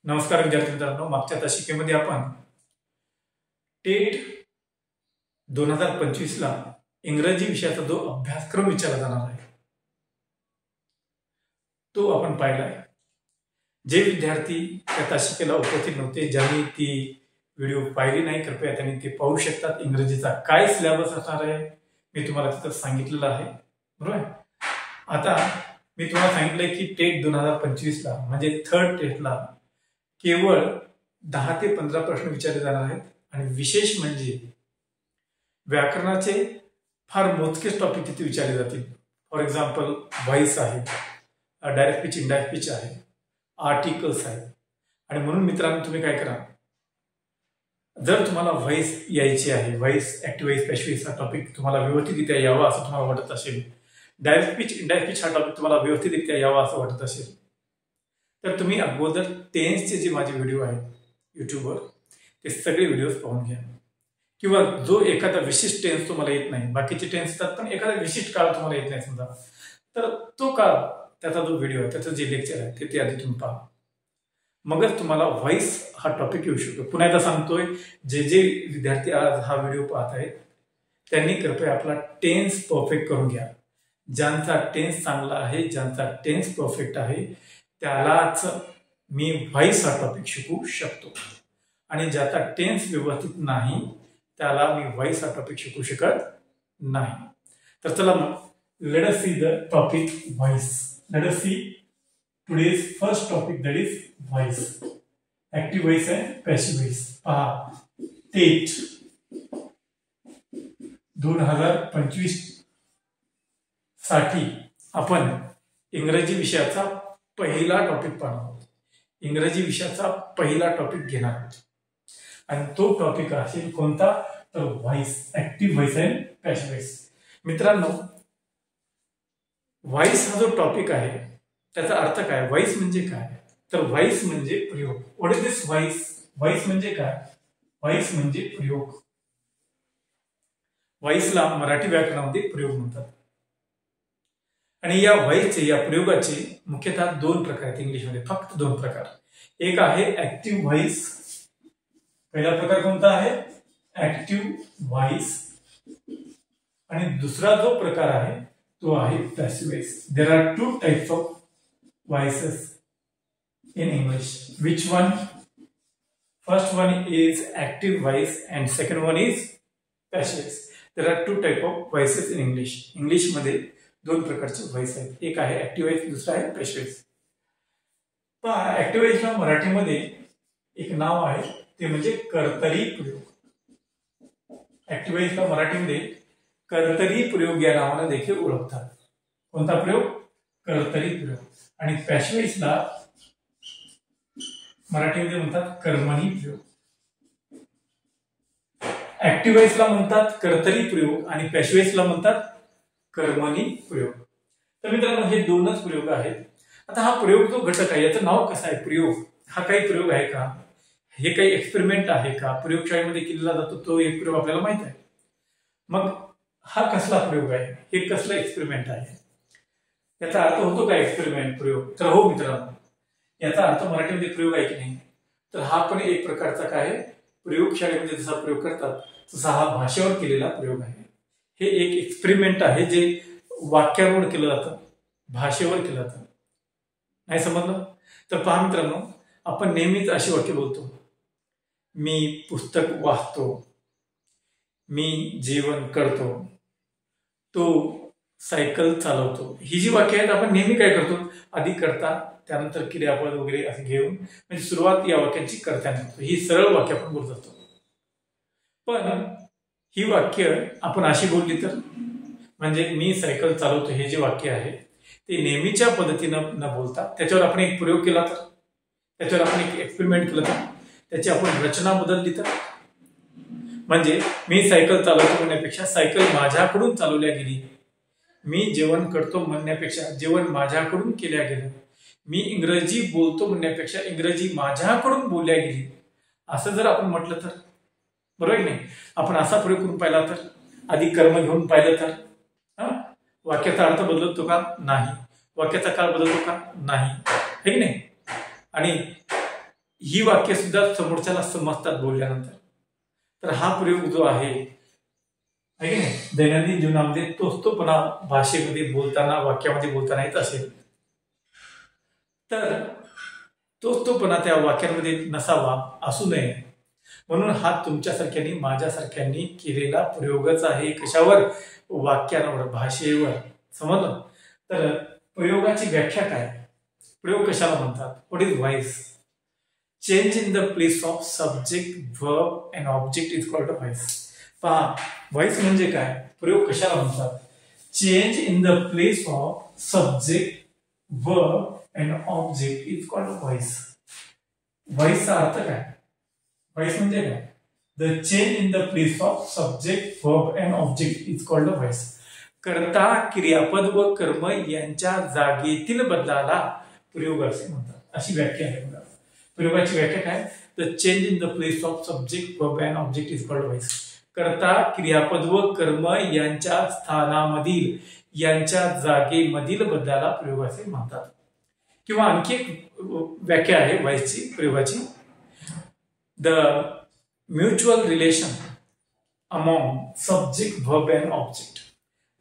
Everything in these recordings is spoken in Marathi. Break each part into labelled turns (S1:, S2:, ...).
S1: नमस्कार विद्यार्थी मित्रांनो, मागच्या तासिकेमध्ये आपण टेट 2025 ला इंग्रजी विषयाचा जो अभ्यासक्रम विचारला जाणार आहे तो आपण पाहिला आहे। जे विद्यार्थी त्या तासिकेला उपस्थित नव्हते, ज्यांनी ती व्हिडिओ पाहिली नाही, कृपया त्यांनी ते पाहू शकतात। इंग्रजीचा काय सिलेबस असणार आहे मी तुम्हाला तिथं सांगितलेलं आहे, बरोबर। आता मी तुम्हाला सांगितलंय की टेट 2025 ला म्हणजे थर्ड टेटला केवळ 10 ते 15 प्रश्न विचारले जाणार आहेत आणि विशेष म्हणजे व्याकरणाचे फार मोजकेच टॉपिक तिथे विचारले जातील। फॉर एक्झाम्पल व्हॉइस आहे, डायरेक्ट स्पीच, इनडायरेक्ट स्पीच आहे, आर्टिकल्स आहे। आणि म्हणून मित्रांनो तुम्ही काय करा, जर तुम्हाला व्हॉइस यायची आहे, voice, active voice, passive voice हा टॉपिक तुम्हाला व्यवस्थितरित्या यावा असं तुम्हाला वाटत असेल, डायरेक्ट स्पीच, इनडायरेक्ट स्पीच हा टॉपिक तुम्हाला व्यवस्थितरित्या यावा असं वाटत असेल, तर तुम्ही अगोदर टेन्सचे जे माझे व्हिडिओ आहेत यूट्यूबवर ते सगळे व्हिडिओज पाहून घ्या। किंवा जो एखादा विशिष्ट टेन्स तुम्हाला येत नाही, बाकीचे टेन्स येतात पण एखादा विशिष्ट काळ तुम्हाला येत नाही समजा, तर तो काळ त्याचा जो व्हिडिओ आहे, त्याचं जे लेक्चर आहे ते आधी तुम्ही पहा, मगच तुम्हाला व्हॉइस हा टॉपिक येऊ शकतो। पुन्हा एकदा सांगतोय, जे विद्यार्थी आज हा व्हिडिओ पाहत आहेत त्यांनी कृपया आपला टेन्स परफेक्ट करून घ्या। ज्यांचा टेन्स चांगला आहे, ज्यांचा टेन्स परफेक्ट आहे त्यालाच मी व्हॉइस हा टॉपिक शिकवू शकतो, आणि ज्याचा टेन्स व्यवस्थित नाही त्याला मी व्हॉइस हा टॉपिक शिकवू शकत नाही। तर चला मग, let us see the topic voice. Let us see today's first topic, that is voice, active voice and passive voice. पहा, टेट 2025 साठी आपण इंग्रजी विषयाचा पहिला टॉपिक पाहणार आहोत। इंग्रजी विषयाचा पहिला टॉपिक घेणार आहोत आणि तो टॉपिक असेल कोणता, तर voice, active voice and passive voice. मित्रांनो, व्हॉइस हा जो टॉपिक आहे त्याचा अर्थ काय, व्हॉइस म्हणजे काय, तर व्हॉइस म्हणजे प्रयोग। What is this voice? Voice म्हणजे काय? व्हॉइस म्हणजे प्रयोग। व्हॉइसला मराठी व्याकरणामध्ये प्रयोग म्हणतात आणि या व्हॉइसचे, या प्रयोगाचे मुख्यतः दोन प्रकार आहेत इंग्लिशमध्ये, फक्त दोन प्रकार। एक आहे ऍक्टिव्ह व्हॉइस, पहिला प्रकार कोणता आहे, ऍक्टिव्ह व्हॉइस, आणि दुसरा जो प्रकार आहे तो आहे passive voice. There are two types of voices in English. Which one? First one is active voice and second one is passive voice. There are two type of voices in English. इंग्लिशमध्ये दोन प्रकारचे व्हॉइस आहेत, एक आहे ऍक्टिव्ह व्हॉइस, दुसरा आहे पॅसिव्ह व्हॉइस। पहा, ऍक्टिव्ह व्हॉइसला मराठीमध्ये एक नाव आहे, ते म्हणजे कर्तरी प्रयोग। ऍक्टिव्ह व्हॉइसला मराठीमध्ये कर्तरी प्रयोग या नावाने देखील ओळखतात। कोणता प्रयोग? कर्तरी प्रयोग। आणि पॅसिव्ह व्हॉइसला मराठीमध्ये म्हणतात कर्मणी प्रयोग। ऍक्टिव्ह व्हॉइसला म्हणतात कर्तरी प्रयोग आणि पॅसिव्ह व्हॉइसला म्हणतात कर्मणी प्रयोग। तर मित्रांनो, हे दोनच प्रयोग आहेत। आता हा प्रयोग जो घटक आहे याचं नाव कसं आहे, प्रयोग, हा काही प्रयोग आहे का, हे काही एक्सपेरिमेंट आहे का, प्रयोगशाळेमध्ये केलेला जातो तो एक प्रयोग आपल्याला माहित आहे। मग हा कसला प्रयोग आहे, हे कसलं एक्सपेरिमेंट आहे, याचा अर्थ होतो का एक्सपेरिमेंट, प्रयोग? तर हो मित्रांनो, याचा अर्थ मराठीमध्ये प्रयोग आहे की नाही, तर हा पण एक प्रकारचा काय, प्रयोगशाळेमध्ये जसा प्रयोग करतात तसा हा भाषेवर केलेला प्रयोग आहे। हे एक एक्सपेरिमेंट आहे जे वाक्यावर केलं जातं, भाषेवर केलं जातं। नाही समजलं? तर पहा मित्रांनो, आपण नेहमीच अशी वाक्य बोलतो, मी पुस्तक वाचतो, मी जेवण करतो, तो सायकल चालवतो। ही जी वाक्य आहेत आपण नेहमी काय करतो, आधी करता त्यानंतर क्रियापद वगैरे असे घेऊन म्हणजे सुरुवात या वाक्याची कर्त्याने करतो, ही सरळ वाक्य आपण बोलत असतो। पण ही वाक्य आपण अशी बोलली तर, म्हणजे मी सायकल चालवतो हे जे वाक्य आहे ते नेहमीच्या पद्धतीनं न बोलता त्याच्यावर आपण एक प्रयोग केला तर, त्याच्यावर आपण एक एक्सपेरिमेंट केलं तर, त्याची आपण रचना बदलली तर, म्हणजे मी सायकल चालवतो म्हणण्यापेक्षा सायकल माझ्याकडून चालवल्या गेली, मी जेवण करतो म्हणण्यापेक्षा जेवण माझ्याकडून केल्या गेलं, मी इंग्रजी बोलतो म्हणण्यापेक्षा इंग्रजी माझ्याकडून बोलल्या गेली, असं जर आपण म्हटलं तर, बरोबर नाही? आपण असा प्रयोग करून पाहिला तर, आधी कर्म घेऊन पाहिलं तर वाक्याचा अर्थ बदलतो का? नाही. वाक्याचा काळ बदलतो का? नाही, है की नाही? आणि ही वाक्य सुद्धा समोरच्याला समजतात बोलल्यानंतर. तर हा प्रयोग जो आहे दैनंदिन जीवनामध्ये तोचतोपणा भाषेमध्ये बोलताना वाक्यामध्ये बोलताना येत असेल तर तोचतोपणा त्या वाक्यांमध्ये नसावा, असू नये. म्हणून हा तुमच्यासारख्यांनी माझ्यासारख्यांनी केलेला प्रयोगच आहे. कशावर? वाक्यांवर, भाषेवर. समजलं? तर प्रयोगाची व्याख्या काय? प्रयोग कशाला म्हणतात? What is voice? Change in the place of subject, verb and object is called voice. पहा, व्हॉइस म्हणजे काय? प्रयोग कशाला म्हणतात? Change in the place of subject, verb and object is called voice. व्हॉइसचा अर्थ काय? व्हॉइस म्हणजे काय? The change in the place of subject, verb and object is called voice. कर्ता, क्रियापद व कर्म यांच्या जागेतील बदलाला प्रयोग असे म्हणतात. अशी व्याख्या आहे. प्रयोगाची व्याख्या काय? The change in the place of subject, verb and object is called voice. कर्ता, क्रियापद व कर्म यांच्या स्थानामधील, यांच्या जागेमधील बदलाला प्रयोग असे म्हणतात. किंवा आणखी एक व्याख्या आहे व्हॉइसची, प्रयोगाची. The mutual relation among subject, verb and object.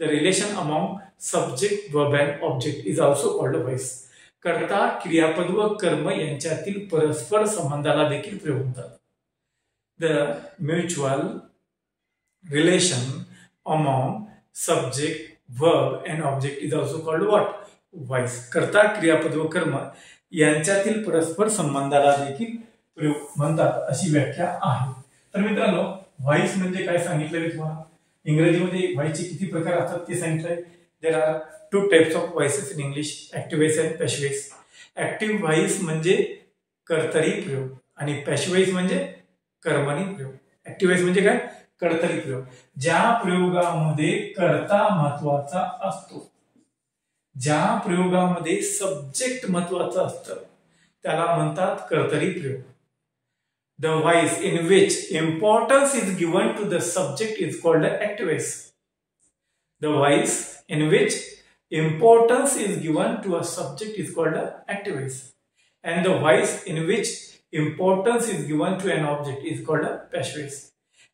S1: The relation among subject, verb and object is also called voice. कर्ता, क्रियापद व कर्म यांच्यातील परस्पर संबंधाला देखील प्रयोग म्हणतात. The mutual relation among subject, verb and object is also called what? Voice. कर्ता, क्रियापद व कर्म यांच्यातील परस्पर संबंधाला देखील प्रयोग म्हणतात, अशी व्याख्या आहे. तर मित्रांनो, व्हॉइस म्हणजे काय सांगितलं मी तुम्हाला. इंग्रजीमध्ये व्हॉइसचे किती प्रकार असतात ते सांगितलंय. There are 2 types of voices in English, active voice and passive voice. Active voice म्हणजे कर्तरी प्रयोग आणि पॅसिव्ह व्हॉइस म्हणजे कर्मणी प्रयोग. ऍक्टिव्ह व्हॉइस म्हणजे काय? कर्तरी प्रयोग. ज्या प्रयोगामध्ये कर्ता महत्वाचा असतो, ज्या प्रयोगामध्ये सब्जेक्ट महत्वाचं असतं, त्याला म्हणतात कर्तरी प्रयोग. The voice in which importance is given to the subject is called active voice. The voice in which importance is given to a subject is called active voice. And the voice in which importance is given to an object is called passive voice.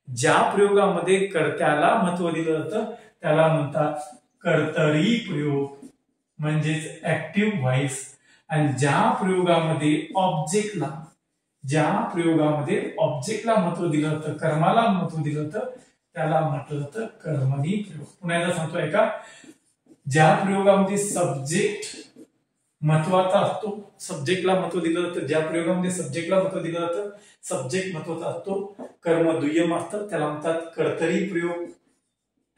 S1: ज्या प्रयोगामध्ये कर्त्याला महत्व दिलं जातं त्याला म्हणतात कर्तरी प्रयोग, म्हणजेच ऍक्टिव्ह व्हॉइस. आणि ज्या प्रयोगामध्ये ऑब्जेक्टला महत्व दिलं जातं, कर्माला महत्व दिलं जातं, त्याला म्हटलं जातं कर्मणी प्रयोग. पुन्हा एकदा सांगतोय का? ज्या प्रयोगामध्ये सब्जेक्ट महत्वाचा असतो, सब्जेक्टला महत्व दिलं जातं, ज्या प्रयोगामध्ये सब्जेक्टला महत्व दिलं जातं, सब्जेक्ट महत्वाचा असतो, कर्म दुय्यम असतं, त्याला म्हणतात कर्तरी प्रयोग,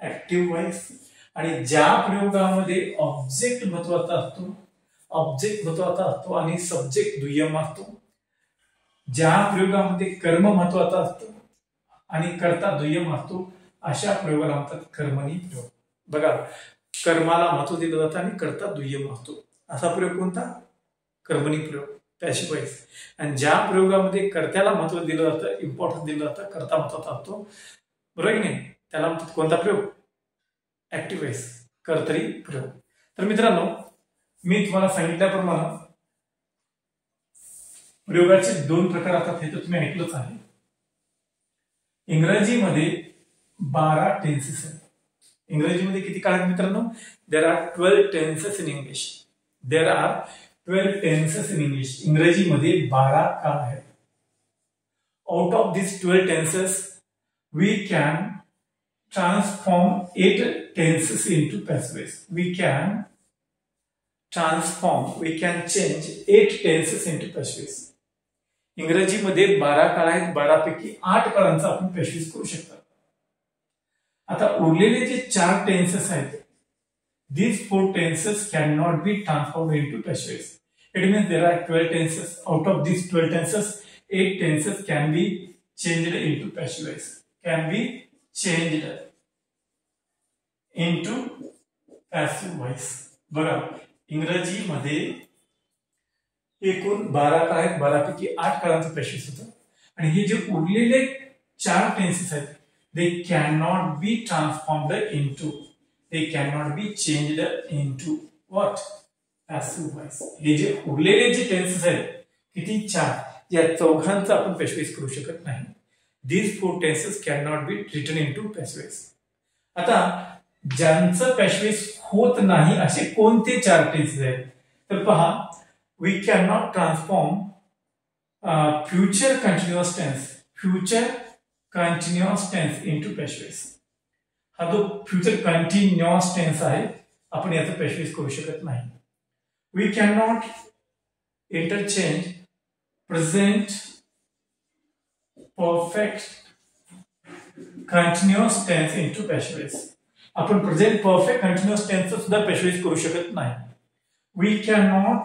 S1: ऍक्टिव्ह व्हॉइस. आणि ज्या प्रयोगामध्ये ऑब्जेक्ट महत्वाचा असतो आणि सब्जेक्ट दुय्यम असतो, ज्या प्रयोगामध्ये कर्म महत्वाचा असतो आणि कर्ता दुय्यम असतो, अशा प्रयोगाला म्हणतात कर्मणी प्रयोग. बघा, कर्माला महत्व दिलं जातं आणि कर्ता दुय्यम असतो, असा प्रयोग कोणता? कर्मणी प्रयोग, पॅसिव्ह व्हॉइस. आणि ज्या प्रयोगामध्ये कर्त्याला महत्व दिलं जातं, इम्पॉर्टन्स दिलं जातं, कर्ता महत्वाचा असतो, बरोबर की नाही, त्याला म्हणतात कोणता प्रयोग? ऍक्टिव्ह व्हॉइस, कर्तरी प्रयोग. तर मित्रांनो, मी तुम्हाला सांगितल्याप्रमाणे प्रयोगाचे 2 प्रकार असतात, हे तर तुम्ही ऐकलंच आहे. इंग्रजीमध्ये 12 टेन्सेस आहेत. इंग्रजीमध्ये किती काळ आहेत मित्रांनो? There are 12 tenses in English. इंग्रजीमध्ये 12 काळ आहेत. Out of this 12 tenses we can transform 8 tenses into passive voice. We can change 8 tenses into passive voice. इंग्रजीमध्ये 12 काळ आहेत, 12 पैकी 8 काळांचा आपण passive voice करू शकतो. आता उरलेले जे 4 टेन्सेस आहेत, these 4 tenses cannot be transformed into passive voice. It means there are 12 tenses. Out of these 12 tenses, 8 tenses can be changed into passive voice. बघा, इंग्रजीमध्ये एकूण 12 काळ आहेत, 12 पैकी 8 काळांचं पॅसिव्ह होतं. आणि हे जे उरलेले 4 टेन्सेस आहेत, they cannot be transformed into, they cannot be changed into what? Passive voice. हे जे उरलेले जे टेन्सेस आहेत, किती? 4, या चौघांचा आपण पॅसिव्ह करू शकत नाही. These 4 tenses cannot be written into passive voice. आता ज्यांचं पॅसिव्ह होत नाही असे कोणते 4 टेन्सेस आहेत तर पहा, we can not transform future continuous tense into passive voice. हा जो फ्युचर कंटिन्युअस टेन्स आहे आपण याचं पॅसिव्ह करू शकत नाही. We can not interchange present perfect continuous tense into passive voice. आपण प्रेझेंट परफेक्ट कंटिन्युअस टेन्स सुद्धा पॅसिव्ह करू शकत नाही. We can not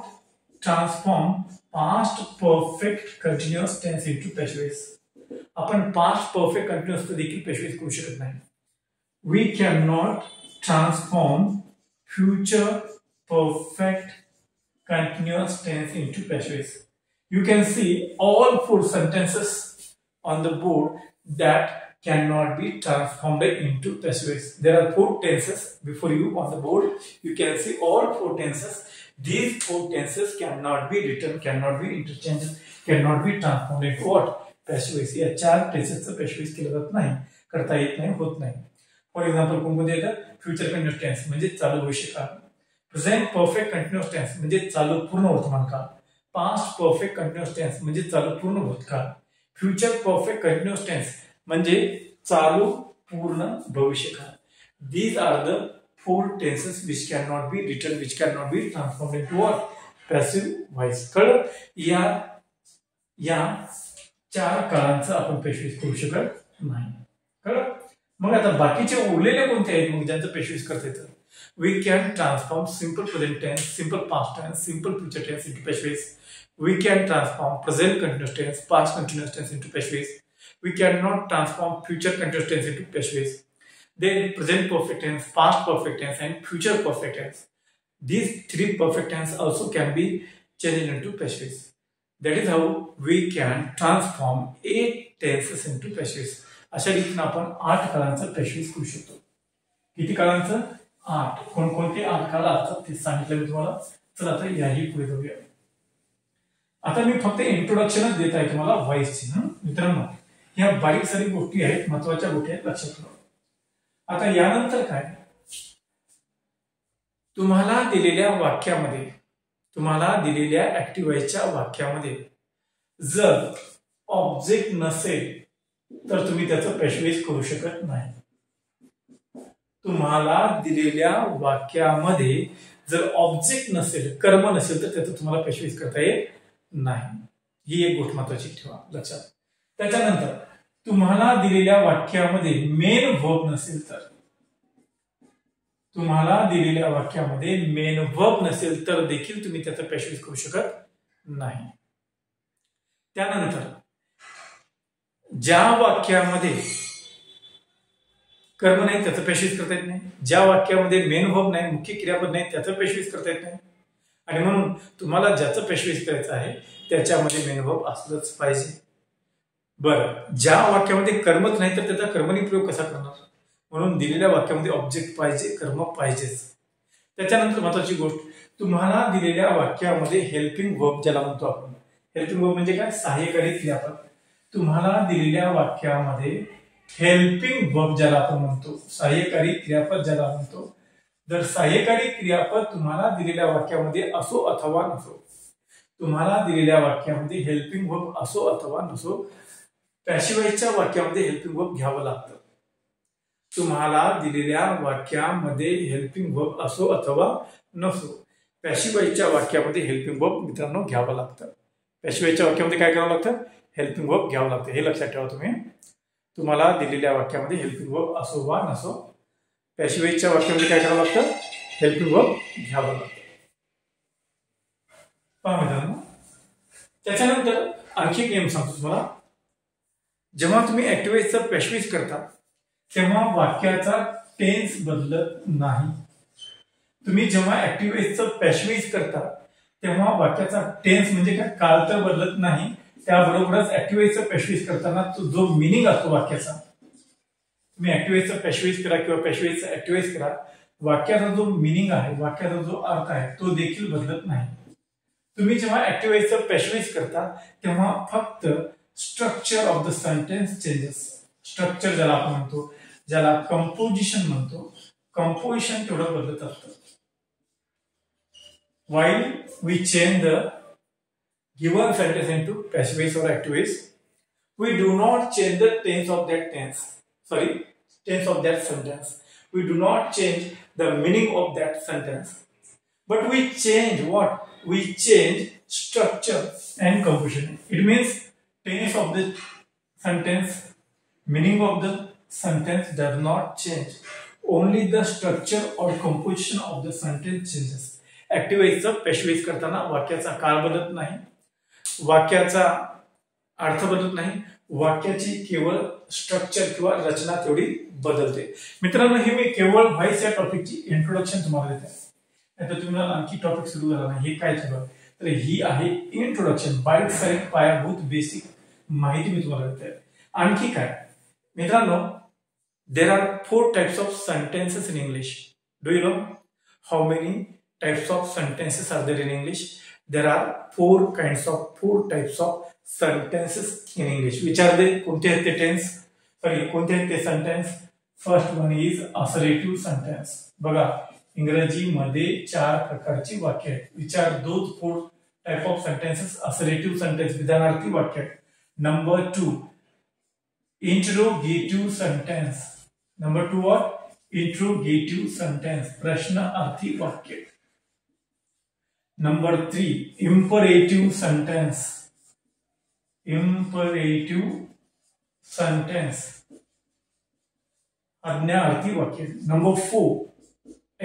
S1: transform past perfect continuous tense into passive voice. आपण पास्ट परफेक्ट कंटिन्युअस देखील पॅसिव्ह करू शकत नाही. We can not transform future perfect continuous tense into passive voice. You can see all 4 sentences on the board that cannot be transformed into passive voice. There are 4 tenses before you on the board. You can see all 4 tenses. These 4 tenses cannot be written, cannot be interchanged, cannot be transformed into what? Passive voice. या 4 tenses चं passive voice केलं जात नाही, करता येत नाही, होत नाही. फॉर एक्झाम्पल कोणकोणते येतात? फ्युचर कंटिन्युअस टेन्स म्हणजे चालू भविष्यकाळ. प्रेझेंट परफेक्ट कंटिन्युअस टेन्स म्हणजे चालू पूर्ण वर्तमान काळ. पास्ट परफेक्ट कंटिन्युअस टेन्स म्हणजे चालू पूर्ण भूतकाळ. फ्युचर परफेक्ट कंटिन्युअस टेन्स म्हणजे चालू पूर्ण भविष्यकाळ. These are the 4 tenses which cannot be written, which cannot be transformed into what? Passive voice. कळलं? या 4 काळांचं आपण पॅसिव्ह करू शकत नाही. कळलं? मग आता बाकीचे उरलेले कोणते आहेत मग ज्यांचं पॅसिव्ह करता येतं? We can transform simple present tense, simple past tense, simple future tense into passive voice. We can transform present continuous tense, past continuous tense into passive voice. We cannot transform future continuous tense into passive voice. Then present perfect tense, past perfect tense, and future perfect tense. These 3 perfect tense also can be changed into passive voice. That is how we can transform 8 tenses into passive voice. अशा रीतीने आपण 8 काळांचं passive करू शकतो. किती काळांचं? 8. कोणकोणते 8 काळ असतात ते सांगितलं मी तुम्हाला. चला आता याही पुढे जाऊया. आता मी फक्त इंट्रोडक्शनच देत आहे तुम्हाला व्हॉइसची. मित्रांनो, ह्या बारीक सारी गोष्टी आहेत, महत्वाच्या गोष्टी आहेत, लक्षात ठेवा. आता यानंतर काय, तुम्हाला दिलेल्या वाक्यामध्ये, तुम्हाला दिलेल्या ऍक्टिव्ह व्हॉइसच्या वाक्यामध्ये जर ऑब्जेक्ट नसेल तर तुम्ही त्याचं पॅसिव्ह करू शकत नाही. तुम्हाला दिलेल्या वाक्यामध्ये जर ऑब्जेक्ट नसेल, कर्म नसेल तर त्याचं तुम्हाला पॅसिव्ह करता येत नाही. ही एक गोष्ट महत्वाची ठेवा लक्षात. त्याच्यानंतर तुम्हाला दिलेल्या वाक्यामध्ये मेन वर्ब नसेल तर, तुम्हाला दिलेल्या वाक्यामध्ये मेन वर्ब नसेल तर देखील तुम्ही त्याचं पॅसिव्ह करू शकत नाही. त्यानंतर ज्या वाक्यामध्ये कर्म नाही त्याचं पॅसिव्ह करता येत नाही, ज्या वाक्यामध्ये मेन वर्ब नाही, मुख्य क्रियापद नाही, त्याचं पॅसिव्ह करता येत नाही. आणि म्हणून तुम्हाला ज्याचं पॅसिव्ह करायचं आहे त्याच्यामध्ये मेन वर्ब असलंच पाहिजे. बरं, ज्या वाक्यामध्ये कर्मच नाही तर त्याचा कर्मणी प्रयोग कसा करणार? म्हणून दिलेल्या वाक्यामध्ये ऑब्जेक्ट पाहिजे, कर्म पाहिजेच. त्याच्यानंतर महत्वाची गोष्ट, तुम्हाला दिलेल्या वाक्यामध्ये हेल्पिंग वर्ब ज्याला म्हणतो आपण, हेल्पिंग वर्ब म्हणजे काय? सहाय्यकारी क्रियापद. तुम्हाला दिलेल्या वाक्यामध्ये हेल्पिंग वर्ब ज्याला आपण म्हणतो, सहाय्यकारी क्रियापद ज्याला म्हणतो, जर सहाय्यकारी क्रियापद तुम्हाला दिलेल्या वाक्यामध्ये असो अथवा नसो, तुम्हाला दिलेल्या वाक्यामध्ये हेल्पिंग वर्ब असो अथवा नसो, पॅसिव्ह व्हॉइसच्या वाक्यामध्ये हेल्पिंग वर्ब घ्यावं लागतं. तुम्हाला दिलेल्या वाक्यामध्ये हेल्पिंग वर्ब असो अथवा नसो, पॅसिव्ह व्हॉइसच्या वाक्यामध्ये हेल्पिंग वर्ब मित्रांनो घ्यावं लागतं. पॅसिव्ह व्हॉइसच्या वाक्यामध्ये काय करावं लागतं? हेल्पिंग वर्ब घ्यावं लागतं. हे लक्षात ठेवा तुम्ही. तुम्हाला दिलेल्या वाक्यामध्ये हेल्पिंग वर्ब असो वा नसो, पॅसिव्ह व्हॉइसच्या वाक्यामध्ये काय करावं लागतं? हेल्पिंग वर्ब घ्यावं लागतं. पहा मित्रांनो, त्याच्यानंतर आणखी एक नियम सांगतो तुम्हाला. जेव्हा तुम्ही ऍक्टिव्ह व्हॉइसचं पॅसिव्ह करता तेव्हा वाक्याचा टेन्स बदलत नाही. तुम्ही जेव्हा ऍक्टिव्ह व्हॉइसचं पॅसिव्ह करता तेव्हा वाक्याचा टेन्स म्हणजे काय? काळ तर बदलत नाही, त्याबरोबरच ऍक्टिव्ह व्हॉइसचं पॅसिव्ह करताना जो मिनिंग असतो वाक्याचा, तुम्ही ऍक्टिव्ह व्हॉइसचं पॅसिव्ह करा किंवा पॅसिव्ह व्हॉइसचं ऍक्टिव्ह व्हॉइस करा, वाक्याचा जो मिनिंग आहे, वाक्याचा जो अर्थ आहे तो देखील बदलत नाही. तुम्ही जेव्हा ऍक्टिव्ह व्हायचं पॅसिव्हाइज करता तेव्हा फक्त structure of the sentence changes. Structure ज्याला आपण म्हणतो, ज्याला कंपोजिशन म्हणतो, कंपोजिशन तेवढं बदलत असतं. While we change the given sentence into passive voice or active voice, we do not change the tense of that sentence. We do not change the meaning of that sentence. But we change what? We change structure and composition. It means tense of the sentence, meaning of the sentence does not change. Only the structure or composition of the sentence changes. Active व्हायचं पॅसिव्ह व्हायचं करताना वाक्याचा काळ बदलत नाही, वाक्याचा अर्थ बदलत नाही, वाक्याची केवळ स्ट्रक्चर किंवा रचना तेवढी बदलते. मित्रांनो, हे मी केवळ व्हॉइस या टॉपिकची इंट्रोडक्शन तुम्हाला देत आहे. आता तुम्हाला आणखी टॉपिक सुरू झाला नाही, हे काय चालू आहे तर ही आहे इंट्रोडक्शन, बाईट साईड पायाभूत बेसिक माहिती मी तुम्हाला देत आहे. आणखी काय मित्रांनो, there R 4 types of sentences in English. Do you know how many types of sentences are there in English? There are 4 types of sentences in English. Which are they? कोणते आहेत ते टेन्स? सॉरी, कोणते आहेत ते sentence? First one is assertive sentence. बघा, इंग्रजीमध्ये 4 प्रकारची वाक्य आहेत. Which are those 4 type of sentences? Assertive sentence, विधानार्थी वाक्य. Number 2, interrogative sentence. Number 2 what? Interrogative sentence, प्रश्नार्थी वाक्य. Number 3, imperative sentence. Imperative sentence, आज्ञार्थी वाक्य. Number 4,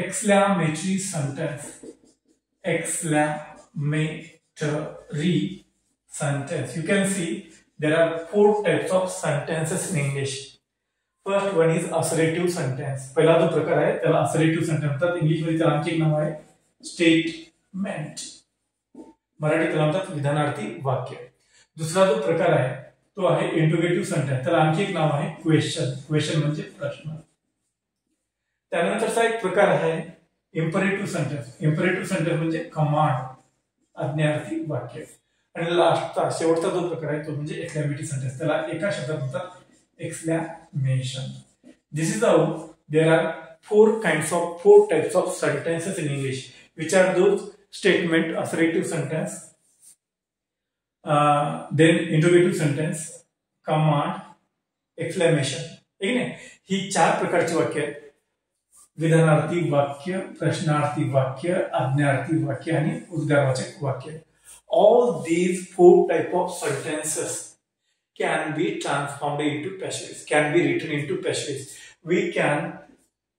S1: exclamatory sentence. Exclamatory sentence. You can see there are 4 types of sentences in English. First one is assertive sentence. पहिला जो प्रकार आहे त्याला assertive sentence म्हणतात. इंग्लिश मध्ये त्याला आणखी एक नाव आहे स्टेटमेंट. मराठीत त्याला म्हणतात विधानार्थी वाक्य. दुसरा जो प्रकार आहे तो आहे इंट्रोगेटिव्ह सेंटेन्स. त्याला आणखी एक नाव आहे क्वेश्चन. क्वेश्चन म्हणजे प्रश्न. त्यानंतरचा एक प्रकार आहे इम्परेटिव्ह सेंटेन्स. इम्परेटिव्ह सेंटेन्स म्हणजे कमांड, आज्ञार्थी वाक्य. आणि लास्टचा शेवटचा जो प्रकार आहे तो म्हणजे एक्सक्लेमेटरी सेंटेन्स. त्याला एका शब्दात म्हणतात exclamation. This is how there are 4 types of sentences in English. Which are those? Statement, assertive sentence, then interrogative sentence, command, exclamation. ठीक आहे. ही 4 प्रकारची वाक्य आहेत. विधानार्थी वाक्य, प्रश्नार्थी वाक्य, आज्ञार्थी वाक्य आणि उद्गारवाचक वाक्य. All these 4 type of sentences can be transformed into passive, can be written into passive. We can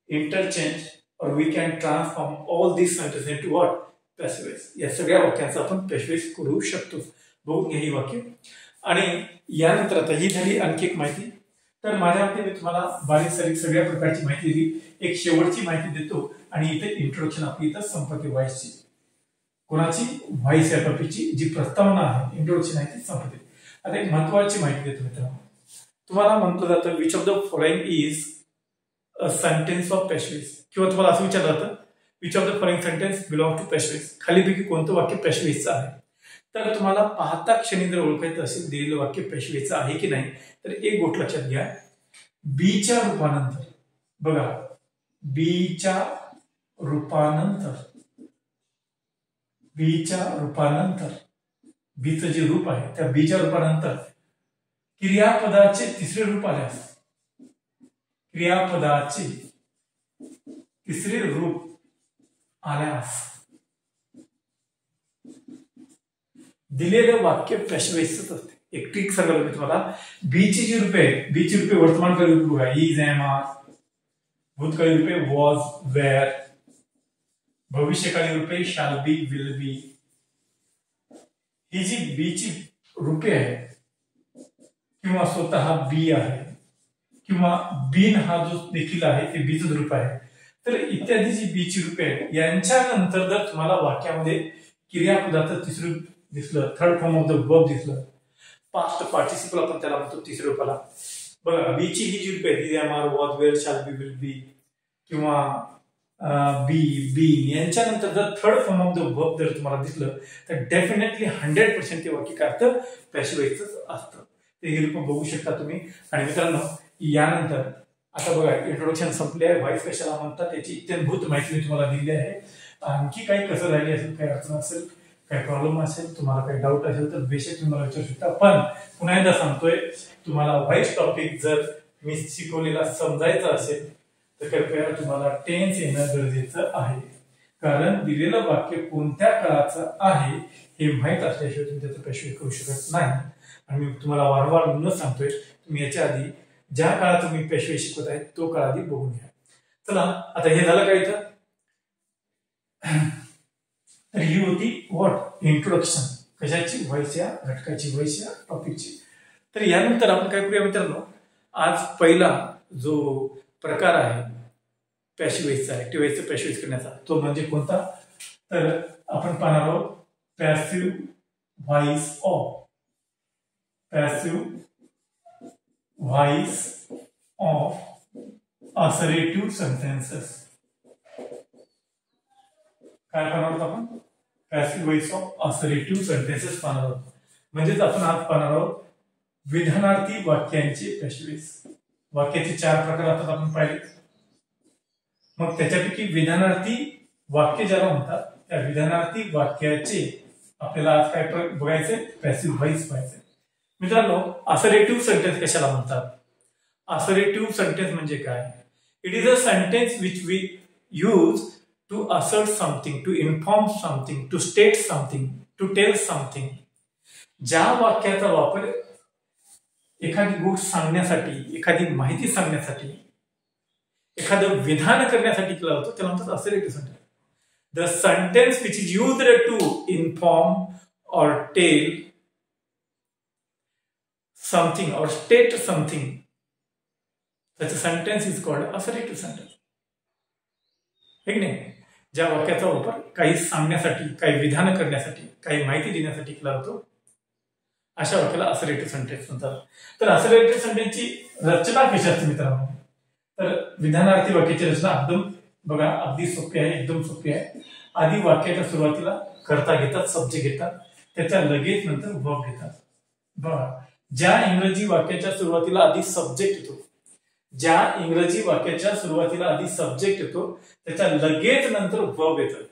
S1: interchange or we can transform all these sentences into what? Passive voice. या सगळ्या वाक्यांचा आपण passive voice करू शकतो. बघून घ्या ही वाक्य. आणि यानंतर आता ही झाली आणखी एक माहिती. तर माझ्या मते मी तुम्हाला बारीक सारीक सगळ्या प्रकारची माहिती दिली. एक शेवटची माहिती देतो आणि इथे इंट्रोडक्शन आपली इथं संपत्ती व्हॉइसची. कोणाची? व्हॉइस या टॉपिकची जी प्रस्तावना आहे, इंट्रोडक्शन आहे ती संपत्ती. आता एक महत्वाची माहिती देतो मित्रांनो. तुम्हाला म्हटलं जातं which of the following is a sentence of passive voice. किंवा तुम्हाला असं विचारलं जातं which of the following sentence belong to passive voice. खालीपैकी कोणतं वाक्य passive voice आहे? तर तुम्हाला पाहता क्षणी जर ओळखायचं असेल दिलेलं वाक्य passive voice आहे की नाही तर एक गोष्ट लक्षात घ्या. बीच्या रूपानंतर, बघा, बीच्या रूपानंतर बीचं जे रूप आहे त्या बीच्या रूपानंतर क्रियापदाचे तिसरे रूप आल्यास, क्रियापदाचे तिसरे रूप आल्यास दिलेलं वाक्य passive voice असते. एक ट्रिक सांगायला मी तुम्हाला. बीची जी रूपे आहेत, बीची रूपे वर्तमानकाळी रूप बघा, इज, एम, आर. भूतकाळी रूपे वॉज, वेअर. भविष्यकाळी रूपे शॅल बी, विल बी. ही जी बीची रूपे आहेत किंवा स्वतः बी आहे किंवा बीन हा जो देखील आहे ते बीचं रूप आहे. तर इत्यादी जी बीची रूपे आहेत यांच्यानंतर जर तुम्हाला वाक्यामध्ये क्रियापदाचं तिसरं दिसलं, third form of the verb दिसलं, पास्ट पार्टिसिपल आपण त्याला म्हणतो तिसऱ्या रूपाला. बघा, बीची ही जी रूपे आहेत, am, are, was, were, shall be, will be किंवा बी बीन यांच्यानंतर जर third form of the verb जर तुम्हाला दिसलं तर डेफिनेटली 100% ते वाक्य काय असतं, पॅसिव्ह वॉइसच असतं. ते हे रूप बघू शकता तुम्ही. आणि मित्रांनो यानंतर आता बघा इंट्रोडक्शन संपले आहे. व्हॉइस कशाला म्हणतात याची इत्यंभूत माहिती मी तुम्हाला दिली आहे. आणखी काही कसं राहिली असेल, काही अडचण असेल, काही प्रॉब्लेम असेल, तुम्हाला काही डाऊट असेल तर बेशक तुम्ही मला विचारू शकता. पण पुन्हा एकदा सांगतोय, तुम्हाला व्हॉइस टॉपिक जर मी शिकवलेला समजायचा असेल तर कृपया तुम्हाला टेन्स येणं गरजेचं आहे. कारण दिलेलं वाक्य कोणत्या काळाचं आहे हे माहीत असल्याशिवाय तुम्ही त्याचं पॅसिव्ह करू शकत नाही. आणि मी तुम्हाला वारंवार म्हणून सांगतोय, तुम्ही याच्या आधी ज्या काळात तुम्ही पॅसिव्ह शिकवत आहे तो काळ आधी बघून घ्या. चला आता हे झालं काय इथं. तर ही होती व्हॉट इंट्रोडक्शन, कशाची, व्हॉइस या घटकाची, व्हॉइस या टॉपिकची. तर यानंतर आपण काय करूया मित्रांनो, आज पहिला जो प्रकार आहे पॅसिव्ह वॉइसचा, ऍक्टिव्ह वॉइसचा पॅसिव्ह वॉइस करण्याचा, तो म्हणजे कोणता, तर आपण पाहणार आहोत passive voice of. Passive voice of assertive sentences. काय पाहणार आहोत आपण, passive voice of assertive sentences पाहणार आहोत. म्हणजेच आपण आज पाहणार आहोत विधानार्थी वाक्यांचे पॅसिव्ह वॉइस. वाक्याचे 4 प्रकार आता आपण पाहिले. मग त्याच्यापैकी विधानार्थी वाक्य ज्याला म्हणतात त्या विधानार्थी वाक्याचे आपल्याला आज काय बघायचंय, पॅसिव्ह व्हॉइस पाहायचंय. मित्रांनो असर्टिव्ह सेंटेन्स कशाला म्हणतात. असर्टिव्ह सेंटेन्स म्हणजे काय, it is a sentence which we use to assert something, to inform something, to state something, to tell something. ज्या वाक्याचा वापर एखादी गोष्ट सांगण्यासाठी, एखादी माहिती सांगण्यासाठी, एखादं विधान करण्यासाठी केला जातो त्याला म्हणतात assertive sentence. The sentence which is used to inform or tell something or state something, such a sentence is called assertive sentence. है की नाही. ज्या वाक्याचा वापर काही सांगण्यासाठी, काही विधान करण्यासाठी, काही माहिती देण्यासाठी केला जातो अशा वाक्याला असर्टिव्ह सेंटेन्स म्हणतात. तर असर्टिव्ह सेंटेन्सची रचना कशी असते मित्रांनो, तर विधानार्थी वाक्याची रचना एकदम बघा अगदी सोपी आहे, एकदम सोपी आहे. आधी वाक्याच्या सुरुवातीला कर्ता घेतात, सब्जेक्ट घेतात, त्याच्या लगेच नंतर वर्ब घेतात. बघा ज्या इंग्रजी वाक्याच्या सुरुवातीला आधी सब्जेक्ट येतो, ज्या इंग्रजी वाक्याच्या सुरुवातीला आधी सब्जेक्ट येतो त्याच्या लगेच नंतर वर्ब येतं.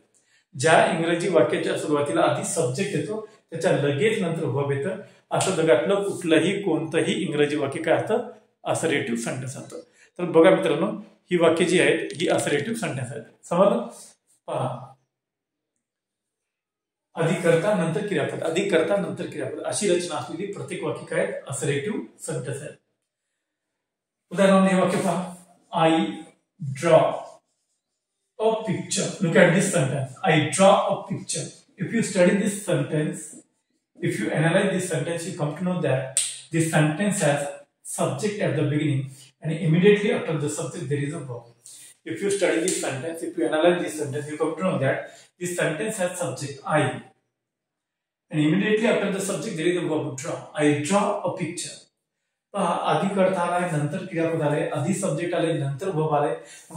S1: ज्या इंग्रजी वाक्याच्या सुरुवातीला आधी सब्जेक्ट येतो त्याच्या लगेच नंतर वर्ब येतं. असं जगातलं कुठलंही कोणतंही इंग्रजी वाक्य काय असतं, असर्टिव्ह सेंटेन्स असतं. तर बघा मित्रांनो ही वाक्य जी आहेत ही असर्टिव्ह सेंटेन्स आहेत. समजलं. पहा आधी कर्ता नंतर क्रियापद, आधी कर्ता नंतर क्रियापद अशी रचना असलेली प्रत्येक वाक्य काय असर्टिव्ह सेंटेन्स आहे. उदाहरण हे वाक्य पहा, I draw a picture. Look at this sentence. I draw a picture. If you study this sentence, if you analyze this sentence, you come to know that this sentence has subject at the beginning and immediately after the subject there is a verb. If you study this sentence, if you analyze this sentence, you come to know that this sentence has subject I and immediately after the subject there is a verb draw. I draw a picture. आधी कर्ता आलाय, नंतर क्रियापद आले, आधी सब्जेक्ट आले, नंतर वर्ब आले,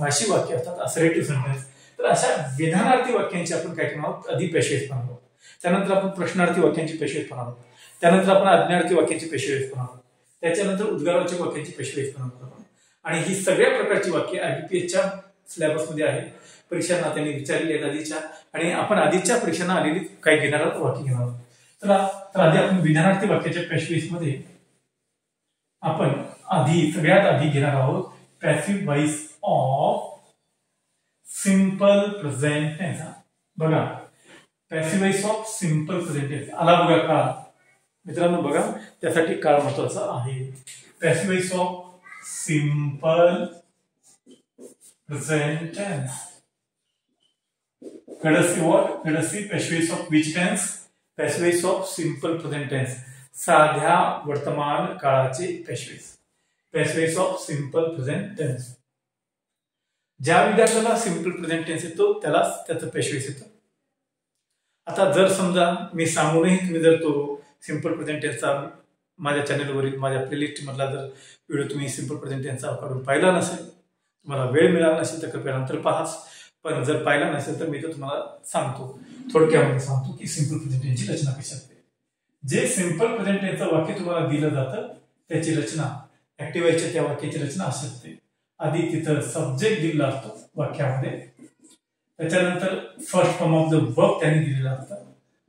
S1: अशी वाक्य असतात असर्टिव्ह सेंटेन्स. तर अशा विधानार्थी वाक्यांची आपण काय करणार आहोत, आधी पॅसिव्ह वॉइस पाहणार आहोत. त्यानंतर आपण प्रश्नार्थी वाक्यांची पॅसिव्ह वॉइस पाहणार आहोत. त्यानंतर आपण आज्ञार्थी वाक्यांची पॅसिव्ह वॉइस पाहणार आहोत. त्याच्यानंतर उद्गारवाचक वाक्यांची पॅसिव्ह वॉइस पाहणार आहोत. आणि ही सगळ्या प्रकारची वाक्य आयबीपीएसच्या सिलेबस मध्ये आहेत. परीक्षांना त्यांनी विचारलेली आहेत आधीच्या, आणि आपण आधीच्या परीक्षांना आलेली काही घेणार आहोत, वाक्य घेणार आहोत. तर आधी आपण विधानार्थी वाक्याच्या पॅसिव्ह वॉइस मध्ये आपण सगळ्यात आधी घेणार आहोत passive voice of simple present tense. बघा passive voice of simple present tense आला बघा काळ. मित्रांनो बघा त्यासाठी काळ महत्वाचा आहे. Passive voice of simple present tense. Let us see what? Let us see passive voice of which tense? Passive voice of simple present tense. साध्या वर्तमान काळाचे passive voice. Passive voice of simple present tense. ज्या विद्यार्थ्याला सिंपल प्रेझेंट टेन्स येतो त्याला त्याचं passive voice येतं. आता जर समजा मी सांगूनही तुम्ही जर तो सिंपल प्रेझेंट टेन्सचा माझ्या चॅनलवरील माझ्या प्लेलिस्ट मधला जर व्हिडिओ तुम्ही सिंपल प्रेझेंट टेन्सचा काढून पाहिला नसेल, तुम्हाला वेळ मिळाला नसेल तर कृपया नंतर पहा. पण जर पाहिला नसेल तर मी तो तुम्हाला सांगतो, थोडक्यामध्ये सांगतो की सिंपल प्रेझेंट टेन्सची रचना कशी असते. जे सिंपल प्रेझेंट टेन्सचं वाक्य तुम्हाला दिलं जातं त्याची रचना ऍक्टिव्ह व्हायच्या त्या वाक्याची रचना अशी असते. आधी तिथं सब्जेक्ट दिलेला असतो वाक्यामध्ये, त्याच्यानंतर first form of the verb त्यांनी दिलेला असतं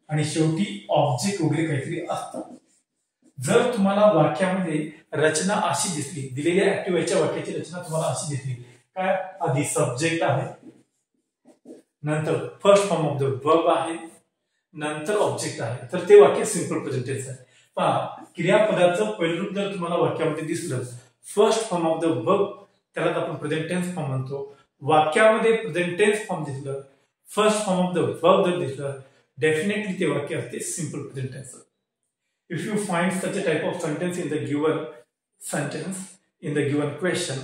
S1: आणि शेवटी ऑब्जेक्ट वगैरे काहीतरी असतं. जर तुम्हाला वाक्यामध्ये रचना अशी दिसली, दिलेल्या ऍक्टिव्ह व्हायच्या वाक्याची रचना तुम्हाला अशी दिसली, काय आधी सब्जेक्ट आहे, नंतर first form of the verb आहे, नंतर ऑब्जेक्ट आहे, तर ते वाक्य सिंपल प्रेझेंट टेन्स आहे. पहा, क्रियापदाचं पहिलं रूप जर तुम्हाला वाक्यामध्ये दिसलं, first form of the verb त्याला आपण प्रेझेंट टेन्स फॉर्म म्हणतो. वाक्यामध्ये प्रेझेंट टेन्स फॉर्म दिसलं, first form of the verb जर दिसलं, डेफिनेटली ते वाक्य असते simple present tense. If you find such a type of sentence in the given sentence, in the given question,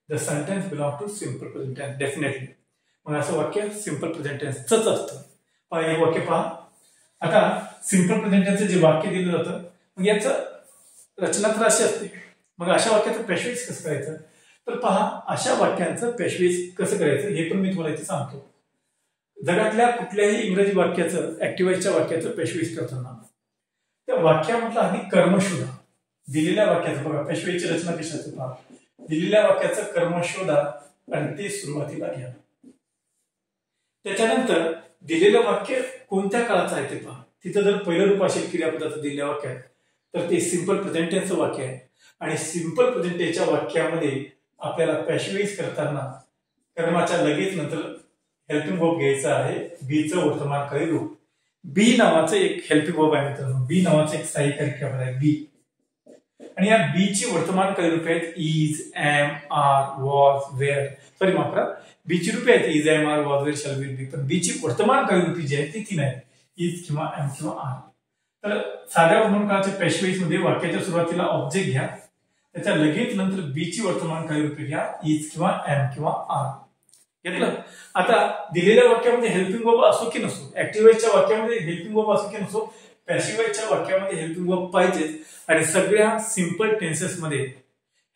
S1: the sentence belongs to simple present tense, definitely. मग असं वाक्य सिंपल प्रेझेंट टेन्सच असतं. पहा हे वाक्य पहा. आता सिंपल प्रेझेंट टेन्सचं जे वाक्य दिलं जातं, मग याचं रचना तर अशी असते. मग अशा वाक्याचं पेशवेज कसं करायचं, तर पहा अशा वाक्यांचं पेशवेज कसं करायचं हे पण मी तुम्हाला इथे सांगतो. जगातल्या कुठल्याही इंग्रजी वाक्याचं ऍक्टिव्हाईजच्या वाक्याचं पेशवेज करताना त्या वाक्यामधला आधी कर्म शोधा. दिलेल्या वाक्याचं बघा पेशवेची रचना कशी असते पहा. दिलेल्या वाक्याचं कर्म शोधा आणि ते सुरुवातीला घ्या. त्याच्यानंतर दिलेलं वाक्य कोणत्या काळाचं आहे ते पहा. तिथं जर पहिलं रूप असेल क्रियापदाचं दिलेल्या वाक्यात तर ते सिंपल प्रेझेंट टेन्सचं वाक्य आहे. आणि सिंपल प्रेझेंट टेन्सच्या वाक्यामध्ये आपल्याला पेशवेज करताना कर्माच्या लगेच नंतर हेल्पिंग वर्ब घ्यायचं आहे. बीचं वर्तमानकारी रूप. बी नावाचं एक हेल्पिंग वर्ब आहे मित्रांनो. बी नावाचं एक सहाय्यकारी क्रियापद आहे बी. आणि या बी ची वर्तमानकारी रूपे आहेत is, am, are, was, were. Sorry माफ करा, बी ची रूपे आहेत is, am, are, was, were, shall, will, be. पण बी ची वर्तमानकारी रूपी जी आहेत ती तीन आहेत, इज किंवा एम किंवा आर. तर साध्या वर्तमानकाळाच्या पेशवेज मध्ये वाक्याच्या सुरुवातीला ऑब्जेक्ट घ्या, त्याच्या लगेच नंतर बी ची वर्तमानकारी रूपे घ्या, इज किंवा एम किंवा आर. घेतलं. आता दिलेल्या वाक्यामध्ये हेल्पिंग वर्ब असो की नसो, ऍक्टिव्हाईजच्या वाक्यामध्ये हेल्पिंग वर्ब असो की नसो, पॅसिव्हाईजच्या वाक्यामध्ये हेल्पिंग वर्ब पाहिजेच. आणि सगळ्या सिंपल टेन्सेस मध्ये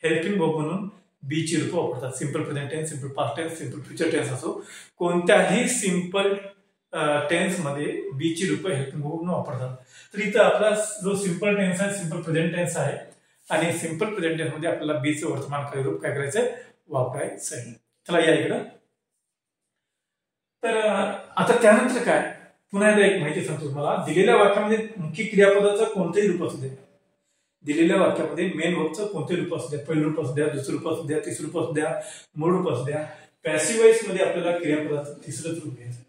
S1: हेल्पिंग वर्ब म्हणून बी ची रूप वापरतात. Simple present tense, simple past tense, simple future tense असो, कोणत्याही सिंपल टेन्स मध्ये बी ची रूप हेल्पिंग वर्ब म्हणून वापरतात. तर इथं आपला जो सिंपल टेन्स आहे सिंपल प्रेझेंट टेन्स आहे आणि सिंपल प्रेझेंट टेन्स मध्ये आपल्याला बी चं वर्तमानकारी रूप काय करायचंय, वापरायचं आहे. चला या इकडं. तर आता त्यानंतर काय, पुन्हा एकदा एक माहिती सांगतो तुम्हाला. दिलेल्या वाक्यामध्ये मुख्य क्रियापदाचं कोणतंही रूप असू दे, दिलेल्या वाक्यामध्ये मेन वर्बचं कोणतेही रूप असू द्या, पहिलं रूप असू द्या, दुसरं रूप असू द्या, तिसरं रूप असू द्या, मूळ रूप असू द्या, पॅसिव्हाईज मध्ये आपल्याला क्रियापदाचं तिसरंच रूप घ्यायचं.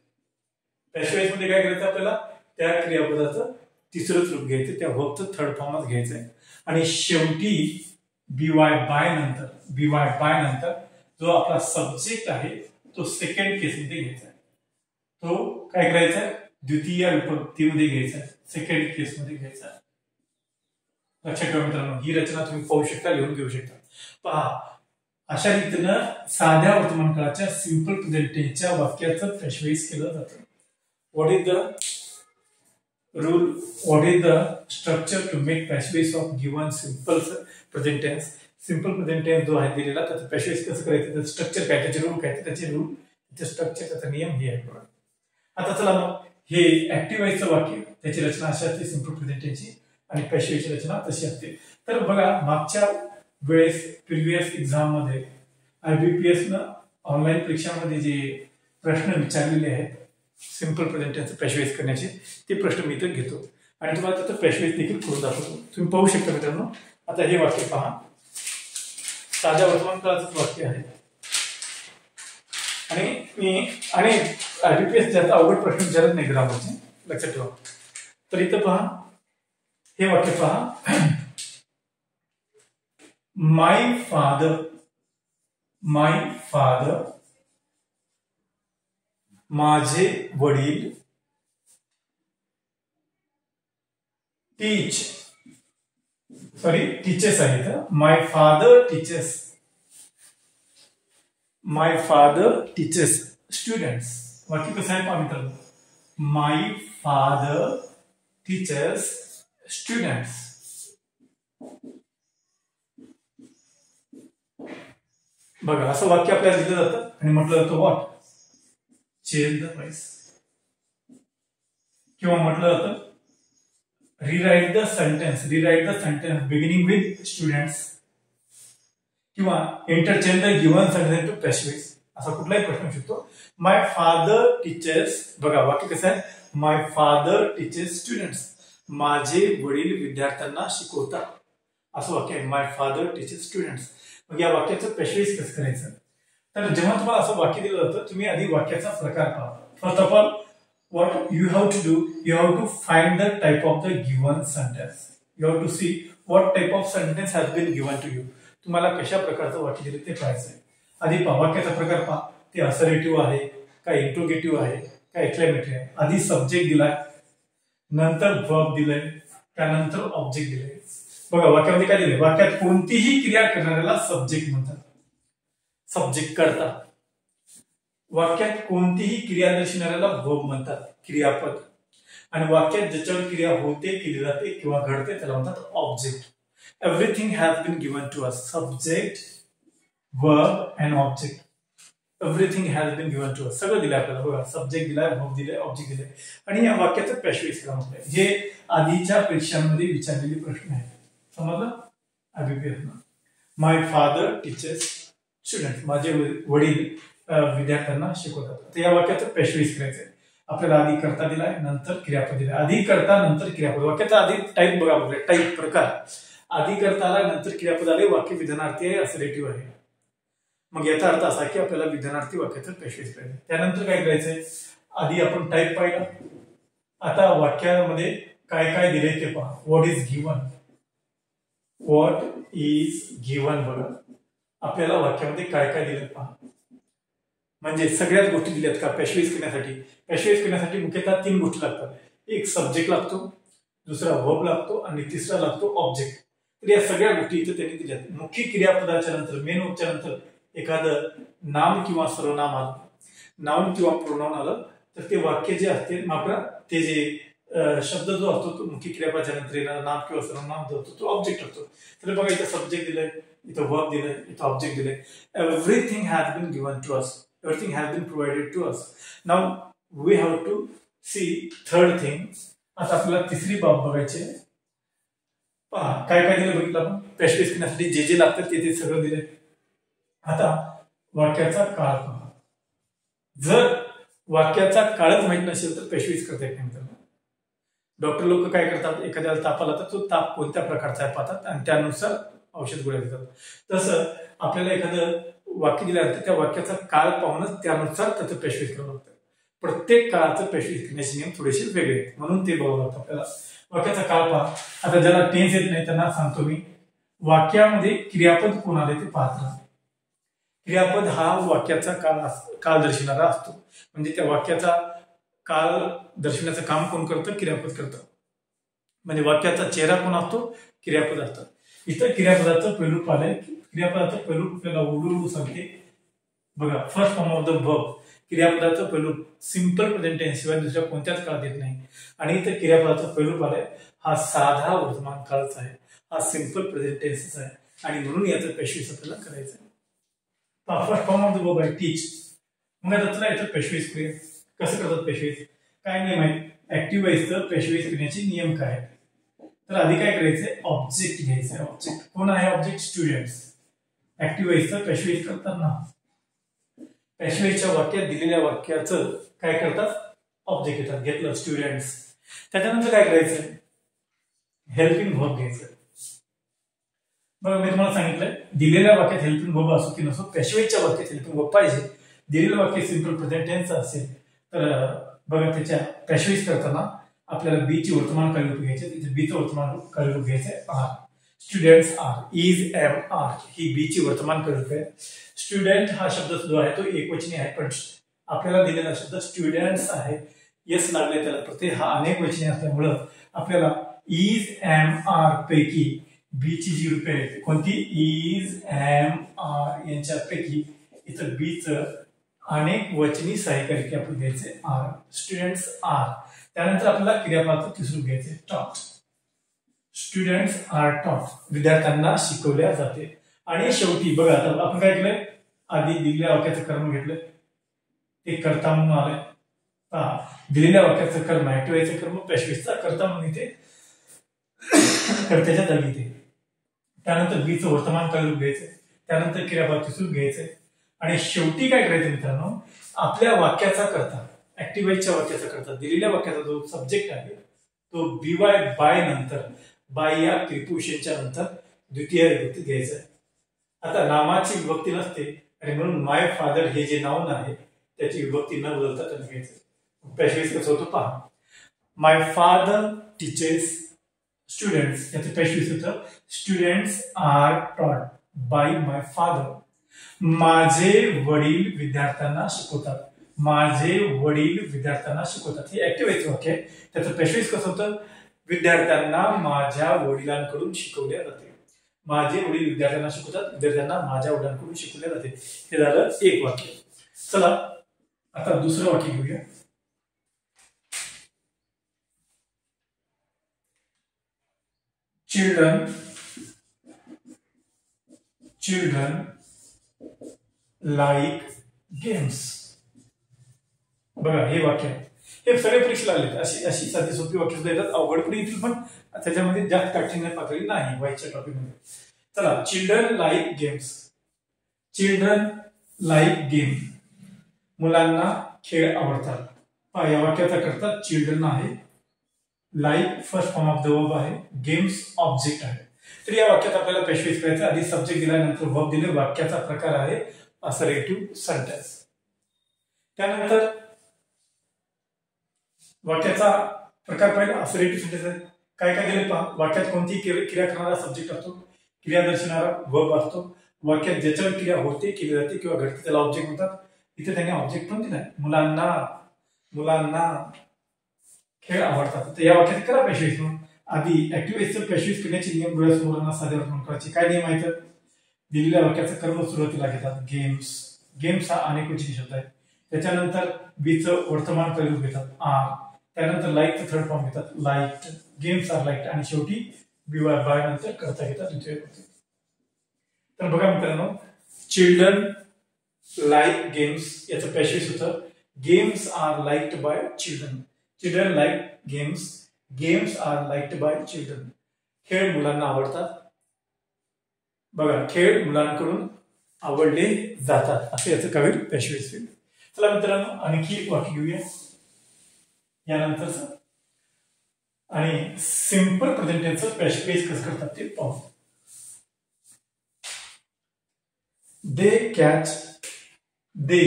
S1: पॅसिव्हाईज मध्ये काय करायचं, आपल्याला त्या क्रियापदाचं तिसरंच रूप घ्यायचं, त्या वर्बचं थर्ड फॉर्मच घ्यायचं आहे. आणि शेवटी बीवाय बाय नंतर जो आपला सब्जेक्ट आहे तो सेकंड केस मध्ये घ्यायचा आहे. तो काय करायचा, द्वितीय विभक्तीमध्ये घ्यायचा, सेकंड केस मध्ये घ्यायचा. लक्षात ठेवा मित्रांनो, ही रचना तुम्ही पाहू शकता, लिहून घेऊ शकता. पहा अशा रीतीनं साध्या वर्तमान काळाच्या सिंपल प्रेझेंट टेन्सच्या वाक्याचं पेशवेज केलं जातं. What is the rule, what is the structure to make passive of given simple present tense. Simple present tense जो आहे दिलेला त्याचं पेशवेज कसं करायचं, त्याचं स्ट्रक्चर काय, त्याचे रूल काय, त्याचे रूल, त्याचे स्ट्रक्चर, त्याचा नियम हे आहे. आता चला मग हे ऍक्टिव्हाईजचं वाक्य त्याची रचना अशी असते सिंपल प्रेझेंट टेन्सची आणि पेशवेजची रचना तशी असते. तर बघा मागच्या वेळेस प्रिव्हियस एक्झाम मध्ये IBPS न ऑनलाईन परीक्षांमध्ये जे प्रश्न विचारलेले आहेत सिंपल प्रेझेंट टेन्सचं पेशवेज करण्याचे, ते प्रश्न मी इथं घेतो आणि तुम्हाला त्याचं पेशवेज देखील करून दाखवतो. तुम्ही पाहू शकता मित्रांनो. आता हे वाक्य पहा, साध्या वर्तमान काळाचं वाक्य आहे आणि IBPS जास्त अवघड प्रश्न विचारत नाही ग्रामरचे, लक्षात ठेवा. तर इथं पहा, हे वाक्य पहा, माय फादर माझे वडील टीचर्स आहेत. माय फादर टीचर्स स्टुडंट्स. वाक्य कसं आहे पहा मित्रांनो, माय फादर टीचर्स स्टुडंट्स. बघा असं वाक्य आपल्याला दिलं जातं आणि म्हटलं जातं व्हॉट, चेंज द प्राइस, किंवा म्हटलं जातं rewrite the sentence beginning with students, किंवा interchange the given sentence to passive, असा कुठलाही प्रश्न शकतो. माय फादर टीचर्स, बघा वाक्य कसं आहे, माय फादर टीचर्स स्टुडंट्स, माझे वडील विद्यार्थ्यांना शिकवतात, असं वाक्य आहे. माय फादर टीचर्स स्टुडंट्स. मग या वाक्याचं पॅसिव्ह कसं करायचं, तर जेव्हा तुम्हाला असं वाक्य दिलं जातं तुम्ही आधी वाक्याचा प्रकार पहा. First of all what you have to do, you have to find the type of the given sentence. You have to see what type of sentence has been given to you. तुम्हाला कशा प्रकारचं वाक्य दिलं ते पाहायचं आहे. आधी पहा वाक्याचा प्रकार पहा, ते असर्टिव्ह आहे का इंट्रोगेटिव्ह आहे का एक्सक्लेमेटरी आहे. आधी सब्जेक्ट दिलाय, नंतर वर्ब दिलंय, त्यानंतर ऑब्जेक्ट दिलंय. बघा वाक्यामध्ये काय दिलंय, वाक्यात कोणतीही क्रिया करणाऱ्याला सब्जेक्ट म्हणतात, सब्जेक्ट करता. वाक्यात कोणतीही क्रिया दर्शवणाऱ्याला वर्ब म्हणतात, क्रियापद. आणि वाक्यात ज्याच्यावर क्रिया होते, केली जाते किंवा घडते त्याला म्हणतात object. Everything has been given to us, subject, verb and object. Everything has been given to us, सगळं दिलं आपल्याला. बघा सब्जेक्ट दिलाय, वर्ब दिलाय, ऑब्जेक्ट दिलाय. आणि या वाक्याचं पॅसिव्ह करा म्हटलंय. हे आधीच्या परीक्षांमध्ये विचारलेले प्रश्न आहेत, समजलं. अभिप्रेत माय फादर टीचर्स स्टुडंट, माझे वडील विद्यार्थ्यांना शिकवतात. तर या वाक्याचं पॅसिव्ह करायचंय आपल्याला. आधी कर्ता दिलाय, नंतर क्रियापद दिलाय. आधी कर्ता नंतर क्रियापद. वाक्याचा आधी टाईप बघा, बघा टाईप प्रकार. आधी कर्ता आला, नंतर क्रियापद आले, वाक्य विधानार्थी आहे, असर्टिव्ह आहे. मग याचा अर्थ असा की आपल्याला विधानार्थी वाक्याचं पॅसिव्ह करायचं. त्यानंतर काय करायचंय, आधी आपण टाईप पाहिला, आता वाक्यामध्ये काय काय दिले ते पहा. What is given, what is given. बघा आपल्याला वाक्यामध्ये काय काय दिलं पहा. म्हणजे सगळ्याच गोष्टी दिल्यात का पॅसिव्ह करण्यासाठी. पॅसिव्ह करण्यासाठी मुख्यतः 3 गोष्टी लागतात. एक सब्जेक्ट लागतो, दुसरा वर्ब लागतो आणि तिसरा लागतो ऑब्जेक्ट. तर या सगळ्या गोष्टी इथे त्यांनी दिल्यात. मुख्य क्रियापदाच्या नंतर, मेन वर्बच्या नंतर एखादं नाम किंवा सर्वनाम आलं, नाउन किंवा प्रोनाउन आलं, तर ते वाक्य जे असते मात्र ते जे शब्द जो असतो तो मुख्य क्रियापदाच्या नंतर येणारा नाम किंवा सर्वनाम जो असतो तो ऑब्जेक्ट असतो. तर बघा इथं सब्जेक्ट दिलंय, इथं वर्ब दिलंय, इथं ऑब्जेक्ट दिलंय. Everything has been given to us, everything has been provided to us. Now we have to see third thing. आता आपल्याला तिसरी बाब बघायची आहे. पहा काय काय दिलं बघितलं आपण. पॅसिव्ह करण्यासाठी जे जे लागतं ते सगळं दिलंय. आता वाक्याचा काळ पहा. जर वाक्याचा काळच माहित नसेल तर पॅसिव्ह करता येत नाही. डॉक्टर लोक काय करतात, एखाद्याला ताप आला तर तो ताप कोणत्या प्रकारचा आहे पाहतात आणि त्यानुसार औषध गोळ्या देतात. तसं आपल्याला एखादं वाक्य दिल्यानंतर त्या वाक्याचा काळ पाहूनच त्यानुसार त्याचं पॅसिव्ह करावं लागतं. प्रत्येक काळाचं पॅसिव्ह करण्याचे नियम थोडेसे वेगळे आहेत, म्हणून ते बघावं लागतं आपल्याला. वाक्याचा काळ पहा. आता ज्याला टेन्स येत नाही त्यांना सांगतो मी, वाक्यामध्ये क्रियापद कोण आले ते पाहत राहा. क्रियापद हा वाक्याचा काळ दर्शवणारा असतो. म्हणजे त्या वाक्याचा काळ दर्शवण्याचं काम कोण करतं, क्रियापद करतं. म्हणजे वाक्याचा चेहरा कोण असतो, क्रियापद असतात. इथं क्रियापदाचं पैलू पाहिलंय. क्रियापदाचं पैलू आपल्याला उलू सांगते. बघा first form of the verb, क्रियापदाचं पैलू सिंपल प्रेझेंट टेन्स शिवाय दुसऱ्या कोणत्याच काळात येत नाही. आणि इथं क्रियापदाचं पैलू पाहिलंय, हा साधा वर्तमान काळच आहे, हा सिंपल प्रेझेंट टेन्सच आहे. आणि म्हणून याचं पॅसिव्ह आपल्याला करायचं आहे. First form of the verb आहे टीच. मग आता चला याचं पॅसिव्ह करूया. कसं करतात पॅसिव्ह, काय नियम आहेत, ऍक्टिव्ह व्हॉइसचं पॅसिव्ह करण्याचे नियम काय आहेत. तर आधी काय करायचंय, ऑब्जेक्ट घ्यायचंय. ऑब्जेक्ट कोण आहे, ऑब्जेक्ट स्टुडंट्स. ऍक्टिव्ह व्हॉइसचं पॅसिव्ह करताना पॅसिव्हच्या वाक्यात दिलेल्या वाक्याचं काय करतात, ऑब्जेक्ट घेतात. घेतलं स्टुडंट्स. त्याच्यानंतर काय करायचंय, हेल्पिंग वर्ब घ्यायचं. बघा मी तुम्हाला सांगितलंय दिलेल्या वाक्यात हेल्पिंग वर्ब असो की नसो, पॅसिव्हच्या वाक्यात हेल्पिंग वर्ब पाहिजे. दिलेलं वाक्य सिंपल प्रेझेंट टेन्स असेल तर बघा त्याच्या पॅसिव्ह करताना आपल्याला बी ची वर्तमान काळी रूप घ्यायचे. तिथे बी चं वर्तमान काळी रूप घ्यायचंय are. Students are, is am are ही बी ची वर्तमान काळी रूप आहे. स्टुडंट हा शब्द जो आहे तो एकवचनी आहे, पण आपल्याला दिलेला शब्द स्टुडंट्स आहे. यस लागले त्याला प्रत्यय हा अनेक वचनी असल्यामुळं आपल्याला इज एम आर पैकी बी ची जी रूपे आहेत कोणती, इज एम आर यांच्यापैकी इथं बी चं अनेक वचनी सहाय्यकारी आपण घ्यायचे आर. Students R. त्यानंतर आपल्याला क्रियापदाचं तिसरं घ्यायचे टॉट. स्टुडंट्स आर टॉट, विद्यार्थ्यांना शिकवल्या जाते. आणि शेवटी बघा आता आपण काय केलंय, आधी दिलेल्या वाक्याचं कर्म घेतलंय, ते कर्ता म्हणून आलंय. दिलेल्या वाक्याचं कर्म ऍक्टिव्हायचं कर्म पेशवेसचा कर्ता म्हणून इथे कर्त्याच्या जागी इथे. त्यानंतर बीचं वर्तमान काळ रूप घ्यायचंय, त्यानंतर क्रियापद सुरू घ्यायचंय आणि शेवटी काय करायचं मित्रांनो, आपल्या वाक्याचा कर्ता ऍक्टिव्हायच्या वाक्याचा कर्ता दिलेल्या वाक्याचा जो सब्जेक्ट आहे तो बीवाय बाय नंतर बाय या प्रिपोजिशनच्या नंतर द्वितीय विभक्ती घ्यायचा आहे. आता नामाची विभक्ती नसते आणि म्हणून माय फादर हे जे नाउन आहे त्याची विभक्ती न बदलता त्यांना घ्यायचं. पेशवेस कसं होतं पहा. माय फादर टीचर्स स्टुडंट्स, याचं पेशवेस होतं students are taught by my father. माझे वडील विद्यार्थ्यांना शिकवतात. माझे वडील विद्यार्थ्यांना शिकवतात हे ऍक्टिव्हायचं वाक्य आहे. त्याचं पेशवेस कसं होतं, विद्यार्थ्यांना माझ्या वडिलांकडून शिकवले जाते. माझे वडील विद्यार्थ्यांना शिकवतात, विद्यार्थ्यांना माझ्या वडिलांकडून शिकवले जाते. हे झालं एक वाक्य. चला आता दुसरं वाक्य घेऊया. Children like games. बघा हे वाक्य हे सगळे परीक्षेला आले. अशी अशी साधी सोपी वाक्य सुद्धा येतात, अवघड पण येतील पण त्याच्यामध्ये जास्त काठीण्य पातळी नाही व्हायच्या टॉपिक मध्ये. चला children like games. Children like game, मुलांना खेळ आवडतात. या वाक्याचा करता चिल्ड्रन आहे, like first form of the verb आहे, गेम्स ऑब्जेक्ट आहे. तर या वाक्यात आपल्याला पेशवेस करायचं. आधी सब्जेक्ट दिल्यानंतर वर्ब दिले. वाक्याचा प्रकार आहे असर्टिव्ह सेंटेन्स. त्यानंतर वाक्याचा प्रकार पाहिला असर्टिव्ह सेंटेन्स आहे. काय काय दिले पहा. वाक्यात कोणती क्रिया करणारा सब्जेक्ट असतो, क्रिया दर्शवणारा वर्ब असतो. वाक्यात ज्याच्यावर क्रिया होते, केली जाते किंवा घडते त्याला ऑब्जेक्ट म्हणतात. इथे त्यांनी ऑब्जेक्ट पण दिलाय. मुलांना खेळ आवडतात. तर या वाक्यात करा पेशवेस. आधी ऍक्टिव्हायचं पेशवेस करण्याचे नियम डोळ्यासमोर साध्यावर म्हणून करायचे. काय नियम आहेत, दिलेल्या वाक्याचं कर्म सुरुवातीला घेतात गेम्स. गेम्स हा अनेकवचनी शब्द आहे. त्याच्यानंतर बीचं वर्तमान काळ रूप घेतात आर. त्यानंतर लाईकचं थर्ड फॉर्म घेतात लाईक्ड. गेम्स आर लाईक्ड आणि शेवटी बीवाय बाय नंतर कर्ता घेतात द्वितीय विभक्ती. तर बघा मित्रांनो, चिल्ड्रन लाईक गेम्स याचं पेशवेस होतं games are liked by children. Children like games, games are liked by children. खेळ मुलांना आवडतात. बघा खेळ मुलांकडून आवडले जातात असं याचं काही पेशवेस होईल. चला मित्रांनो आणखी एक वाक्य घेऊया यानंतरच आणि सिंपल प्रेझेंट टेन्सचं पेशवेस कसं करतात ते पाहू. दे कॅच, दे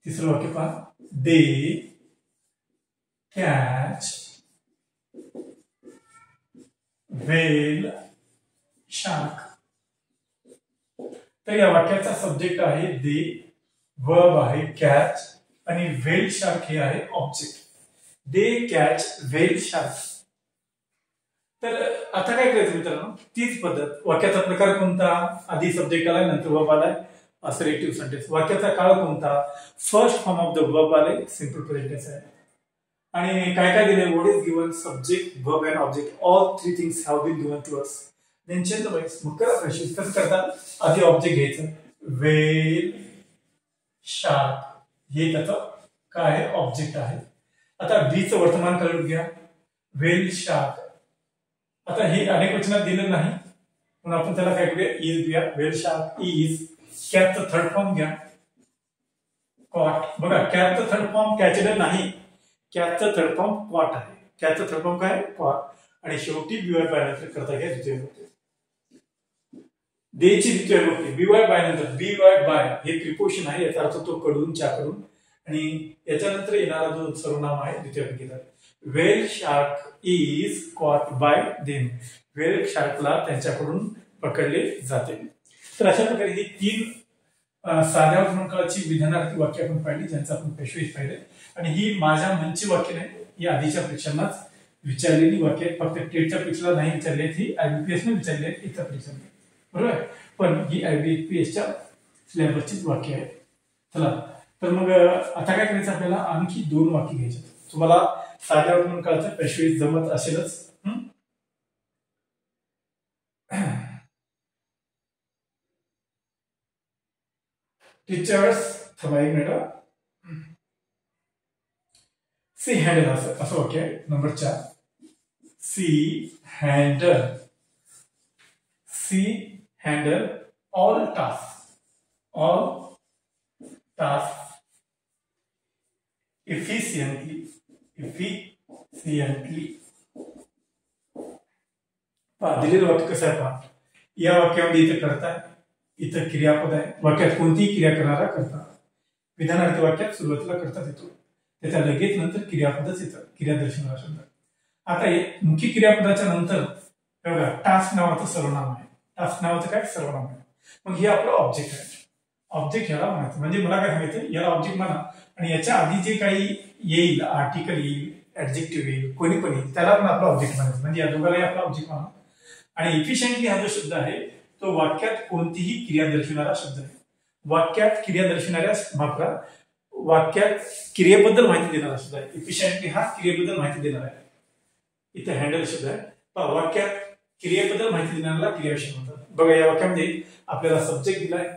S1: तिसरं वाक्य पहा. दे कॅच व्हेल शार्क. तर या वाक्याचा सब्जेक्ट आहे दे, वर्ब आहे कॅच आणि व्हेल शार्क हे आहे ऑब्जेक्ट. दे कॅच व्हेल शार्क. तर आता काय करायचं मित्रांनो, तीच पद्धत. वाक्याचा प्रकार कोणता, आधी सब्जेक्ट आलाय नंतर वर्ब आलाय असर्टिव्ह सेंटेन्स. वाक्याचा काळ कोणता, first form of the verb आले सिंपल प्रेझेंट टेन्स आहे. आणि काय काय दिले, what is given, subject verb and object, all three things have been given to us. Then change the words. मग करा पेशवेस. कसं करतात, आधी ऑब्जेक्ट घ्यायचं व्हेल शार्क, हे त्याचं काय आहे ऑब्जेक्ट आहे. आता बीचं वर्तमान काळ रूप घ्या व्हेल शार्क. आता हे अनेक वचनात दिलं नाही म्हणून आपण त्याला काय करूया, इज घ्या. Whale shark is. कॅचचं थर्ड फॉर्म घ्या कॉट. बघा कॅचचं थर्ड फॉर्म कॅचड नाही, कॅचचं थर्ड फॉर्म कॉट आहे. कॅचचं थर्ड फॉर्म काय कॉट आणि शेवटी बीवाय बाय नंतर करता घ्या द्वितीय विभक्ती. देची द्वितीय विभक्ती बीवाय बाय नंतर. बीवाय बाय हे प्रिपोजिशन आहे, याचा अर्थ तो कडून च्याकडून आणि याच्यानंतर येणारा जो सर्वनाम आहे द्वितीय विभक्तीचा. Whale shark is caught by them. Whale शार्कला त्यांच्याकडून पकडले जाते. तर अशा प्रकारे ही तीन साध्या वर्तमानकाळाची विधानार्थी वाक्य आपण पाहिली, ज्यांचा आपण पेशवेस पाहिले. आणि ही माझ्या मनची वाक्य नाही, ही आधीच्या परीक्षांनाच विचारलेली वाक्य आहेत. फक्त टेटच्या परीक्षेला नाही विचारली आहेत, ही IBPS ने विचारली आहेत इतर परीक्षांना. बरोबर, पण ही IBPSच्या सिलेबसचीच वाक्य आहे. चला तर मग आता काय करायचं, आपल्याला आणखी दोन वाक्य घ्यायचे. तुम्हाला साध्या वर्तमानकाळाचं पेशवेस जमत असेलच. टीचर्स, थांबा एक मिनिट. सी हँडल असं वाक्य आहे. Number 4, she handle all task efficiently. दिलेलं वाक्य कसं आहे पहा. या वाक्यामध्ये इथे कर्ता आहे, इथं क्रियापद आहे. वाक्यात कोणतीही क्रिया करणारा कर्ता. विधानार्थ वाक्यात सुरुवातीला कर्ता येतो, त्याच्या लगेच नंतर क्रियापदच येतं, क्रिया दर्शवणारा शब्द. आता मुख्य क्रियापदाच्या नंतर बघा टास्क नावाचं सर्वनाम आहे. टास्क नावाचं काय सर्वनाम आहे. मग हे आपलं ऑब्जेक्ट आहे. ऑब्जेक्ट ह्याला म्हणायचं. म्हणजे मला काय सांगायचं, याला ऑब्जेक्ट म्हणा आणि याच्या आधी जे काही येईल, आर्टिकल येईल, ऍडजेक्टिव्ह येईल, कोणी पण येईल, त्याला पण आपला ऑब्जेक्ट म्हणायचं. म्हणजे या दोघांनाही आपला ऑब्जेक्ट म्हणा. आणि इफिशियंटली हा जो शब्द आहे तो वाक्यात कोणतीही क्रिया दर्शवणारा शब्द आहे. वाक्यात क्रिया दर्शवणाऱ्या वाक्यात क्रियेबद्दल माहिती देणारा शब्द आहे. इफिशियंटली हा क्रियेबद्दल माहिती देणार आहे. इथे हँडल शब्द आहे. वाक्यात क्रियेबद्दल माहिती देणाऱ्याला क्रियाविशेषण म्हणतात. बघा या वाक्यामध्ये आपल्याला सब्जेक्ट दिलाय,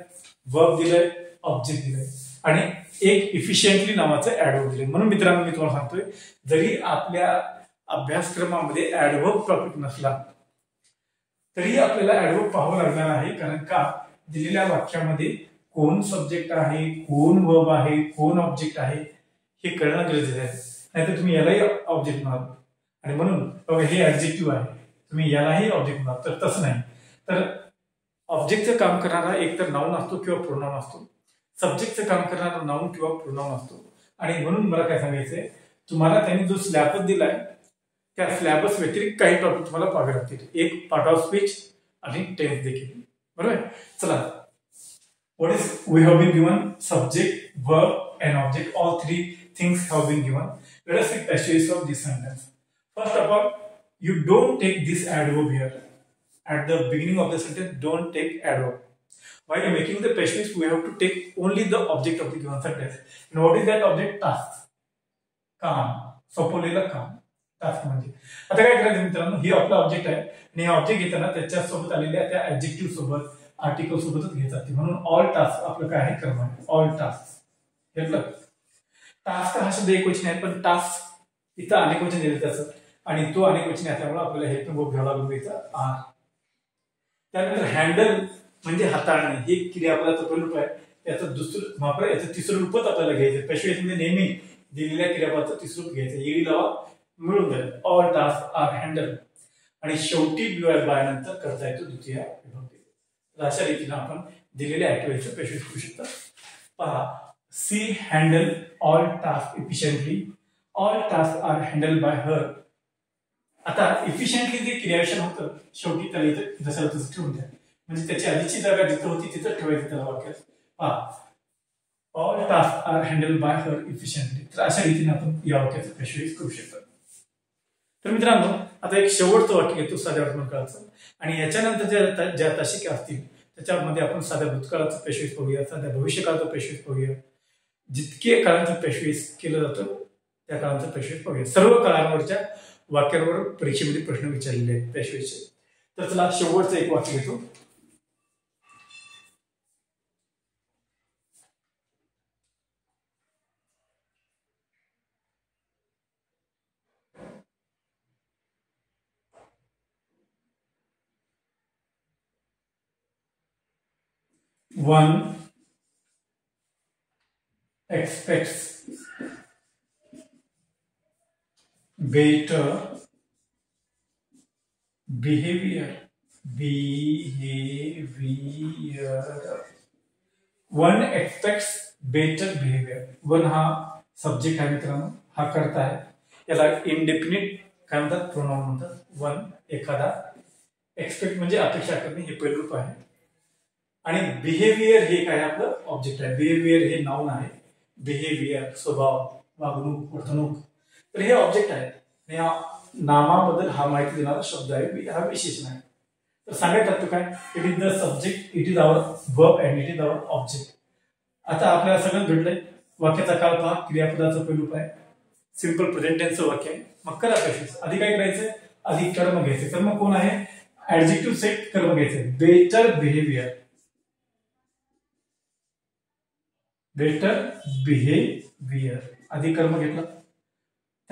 S1: वर्ब दिलाय, ऑब्जेक्ट दिलाय आणि एक इफिशियंटली नावाचं ऍडवर्ब दिलंय. म्हणून मित्रांनो मी तुम्हाला सांगतोय, जरी आपल्या अभ्यासक्रमामध्ये ऍडवर्ब टॉपिक नसला तरी आपल्याला ऍडवर्ब पाहावं लागणार आहे. कारण का दिलेल्या वाक्यामध्ये कोण सब्जेक्ट आहे, कोण वर्ब आहे, कोण ऑब्जेक्ट आहे हे कळणं गरजेचं आहे. नाहीतर तुम्ही यालाही ऑब्जेक्ट म्हणाल आणि म्हणून बघा हे ऍडजेक्टिव्ह आहे, तुम्ही यालाही ऑब्जेक्ट म्हणाल. तर तसं नाही. तर ऑब्जेक्टचं काम करणारा एक तर नाउन असतो किंवा प्रोनाउन असतो. सब्जेक्टचं काम करणारा नाउन किंवा प्रोनाउन असतो. आणि म्हणून मला काय सांगायचंय, तुम्हाला त्यांनी जो सिलेबस दिलाय त्या सिलेबस व्यतिरिक्त काही टॉपिक तुम्हाला पाहावे लागतील. एक पार्ट ऑफ स्पीच आणि टेन्स देखील. बरोबर. चला, what is we have been given subject, verb and object. All three things have been given. Let us take passages of this sentence. First of all, you don't take this adverb here. At the beginning of the sentence, don't take adverb. While making the passages, we have to take only the object of the given sentence. And what is that object? Task. काम, सोपवलेलं काम. टास्क म्हणजे आता काय करायचं मित्रांनो, ही आपला ऑब्जेक्ट आहे आणि हा ऑब्जेक्ट घेताना त्याच्यासोबत आलेल्या त्या ऍडजेक्टिव्ह सोबत, आर्टिकल सोबतच घेत जाते. म्हणून ऑल टास्क आपलं काय आहे, कर्म आहे. ऑल टास्क घेतलं. टास्क हा शब्द एकवचन आहे, पण टास्क इथं अनेक वचन दिलं त्याचं आणि तो अनेक वचन असल्यामुळे आपल्याला हे पण घ्यावं लागून द्यायचं आर. त्यानंतर हँडल म्हणजे हाताळणे, हे क्रियापदाचं पहिलं रूप आहे. याचं दुसरं वापर, याचं तिसरं रूपच आपल्याला घ्यायचं. पेशवेमध्ये नेहमी दिलेल्या क्रियापदाचं तिसरं रूप घ्यायचं. येडी लावा मिळून जाईल. All task are handle. आणि शेवटी बाय नंतर करता येतो द्वितीय विभक्ती. तर अशा रीतीने आपण दिलेल्या ऍक्टिव्हिटीचं पेशवेज करू शकता. पहा, she handle all task efficiently. All task are handle by her. आता इफिशियंटली जे क्रियाविशेषण होतं शेवटी त्याला इथं जसं तसं ठेवून द्या. म्हणजे त्याची आधीची जागा जिथं होती तिथं ठेवायचं त्याला वाक्यात. पहा, all task are handle by her efficiently. तर अशा रीतीने आपण या वाक्याचं पेशवेज करू शकतो. तर मित्रांनो, आता एक शेवटचं वाक्य घेतो साध्या वर्तमान काळाचं आणि याच्यानंतर ज्या तासिका असतील त्याच्यामध्ये आपण साध्या भूतकाळाचं पेशवेज पाहूया, साध्या भविष्यकाळाचं पेशवेज पाहूया. जितके काळांचं पेशवेज केलं जातं त्या काळांचं पेशवेज पाहूया. सर्व काळांवरच्या वाक्यांवर परीक्षेमध्ये प्रश्न विचारलेले आहेत पेशवेजचे. तर चला शेवटचं एक वाक्य घेतो. One expects better behavior. One expects better behavior. One हा सब्जेक्ट आहे मित्रांनो, हा कर्ता आहे. याला इंडेफिनिट काय म्हणतात, प्रोनाउन म्हणतात. वन एखादा, एक्सपेक्ट म्हणजे अपेक्षा करणे, हे पहिलं रूप आहे. आणि बिहेवियर हे काय आपलं ऑब्जेक्ट आहे. बिहेवियर हे नाउन आहे. बिहेवियर स्वभाव, वागणूक, वर्तणूक. तर हे ऑब्जेक्ट आहे. या नामाबद्दल हा माहिती देणारा शब्द आहे, हा विशेषण आहे. तर सांगायचं तो काय, it is the subject, it is our verb and it is our object. आता आपल्याला सगळं घडलंय. वाक्याचा काळ पहा, क्रियापदाचं पहिलं रूप आहे, सिंपल प्रेझेंट टेन्सचं वाक्य आहे. मग करा पेशवेज. आधी काय करायचं, आधी कर्म घ्यायचं. कर्म कोण आहे, ऍडजेक्टिव्ह सेट कर्म घ्यायचं. बेटर बिहेवियर, बेटर बिहेवियर आधी कर्म घेतलं.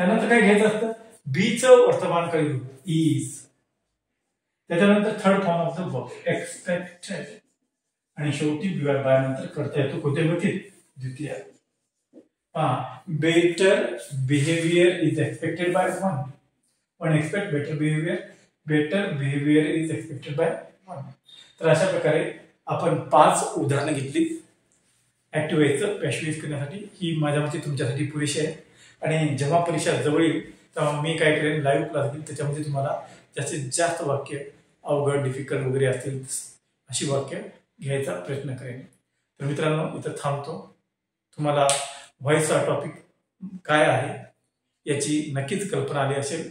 S1: त्यानंतर काय घ्यायचं असतं, बीचं वर्तमानकाळी रूप इज, त्याच्यानंतर third form of the verb expected, आणि शेवटी बाय नंतर करता येतो कोणत्या गोष्टीत, द्वितीय. Better behaviour is expected by one expect better behaviour is expected by one. तर अशा प्रकारे आपण 5 उदाहरणं घेतली ऍक्टिव्ह व्हायचं पॅसिव्ह करण्यासाठी. ही माझ्या मते तुमच्यासाठी पुरेशी आहे. आणि जेव्हा परीक्षा जवळ येईल तेव्हा मी काय करेन, लाईव्ह क्लास घेईन, त्याच्यामध्ये तुम्हाला जास्तीत जास्त वाक्य अवघड डिफिकल्ट वगैरे असतील अशी वाक्य घ्यायचा प्रयत्न करेन. तर मित्रांनो इथं थांबतो. तुम्हाला व्हॉइसचा टॉपिक काय आहे याची नक्कीच कल्पना आली असेल.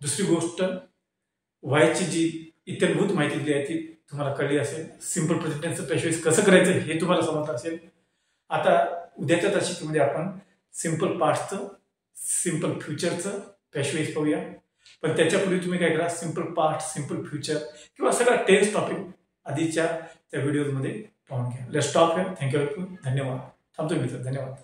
S1: दुसरी गोष्ट, व्हॉइसची जी इत्यंभूत माहिती दिली आहे ती तुम्हाला कळली असेल. सिंपल प्रेझेंट टेन्सचं पॅसिव्ह कसं करायचं हे तुम्हाला समजलं असेल. आता उद्याच्या तासिकेमध्ये आपण सिंपल पास्टचं, सिंपल फ्युचरचं पॅसिव्ह पाहूया. पण त्याच्यापूर्वी तुम्ही काय करा, सिंपल पास्ट, सिंपल फ्युचर किंवा सगळा टेन्स टॉपिक आधीच्या त्या व्हिडिओमध्ये पाहून घ्या. Let's stop here. थँक्यू. धन्यवाद. थांबतो मित्र. धन्यवाद.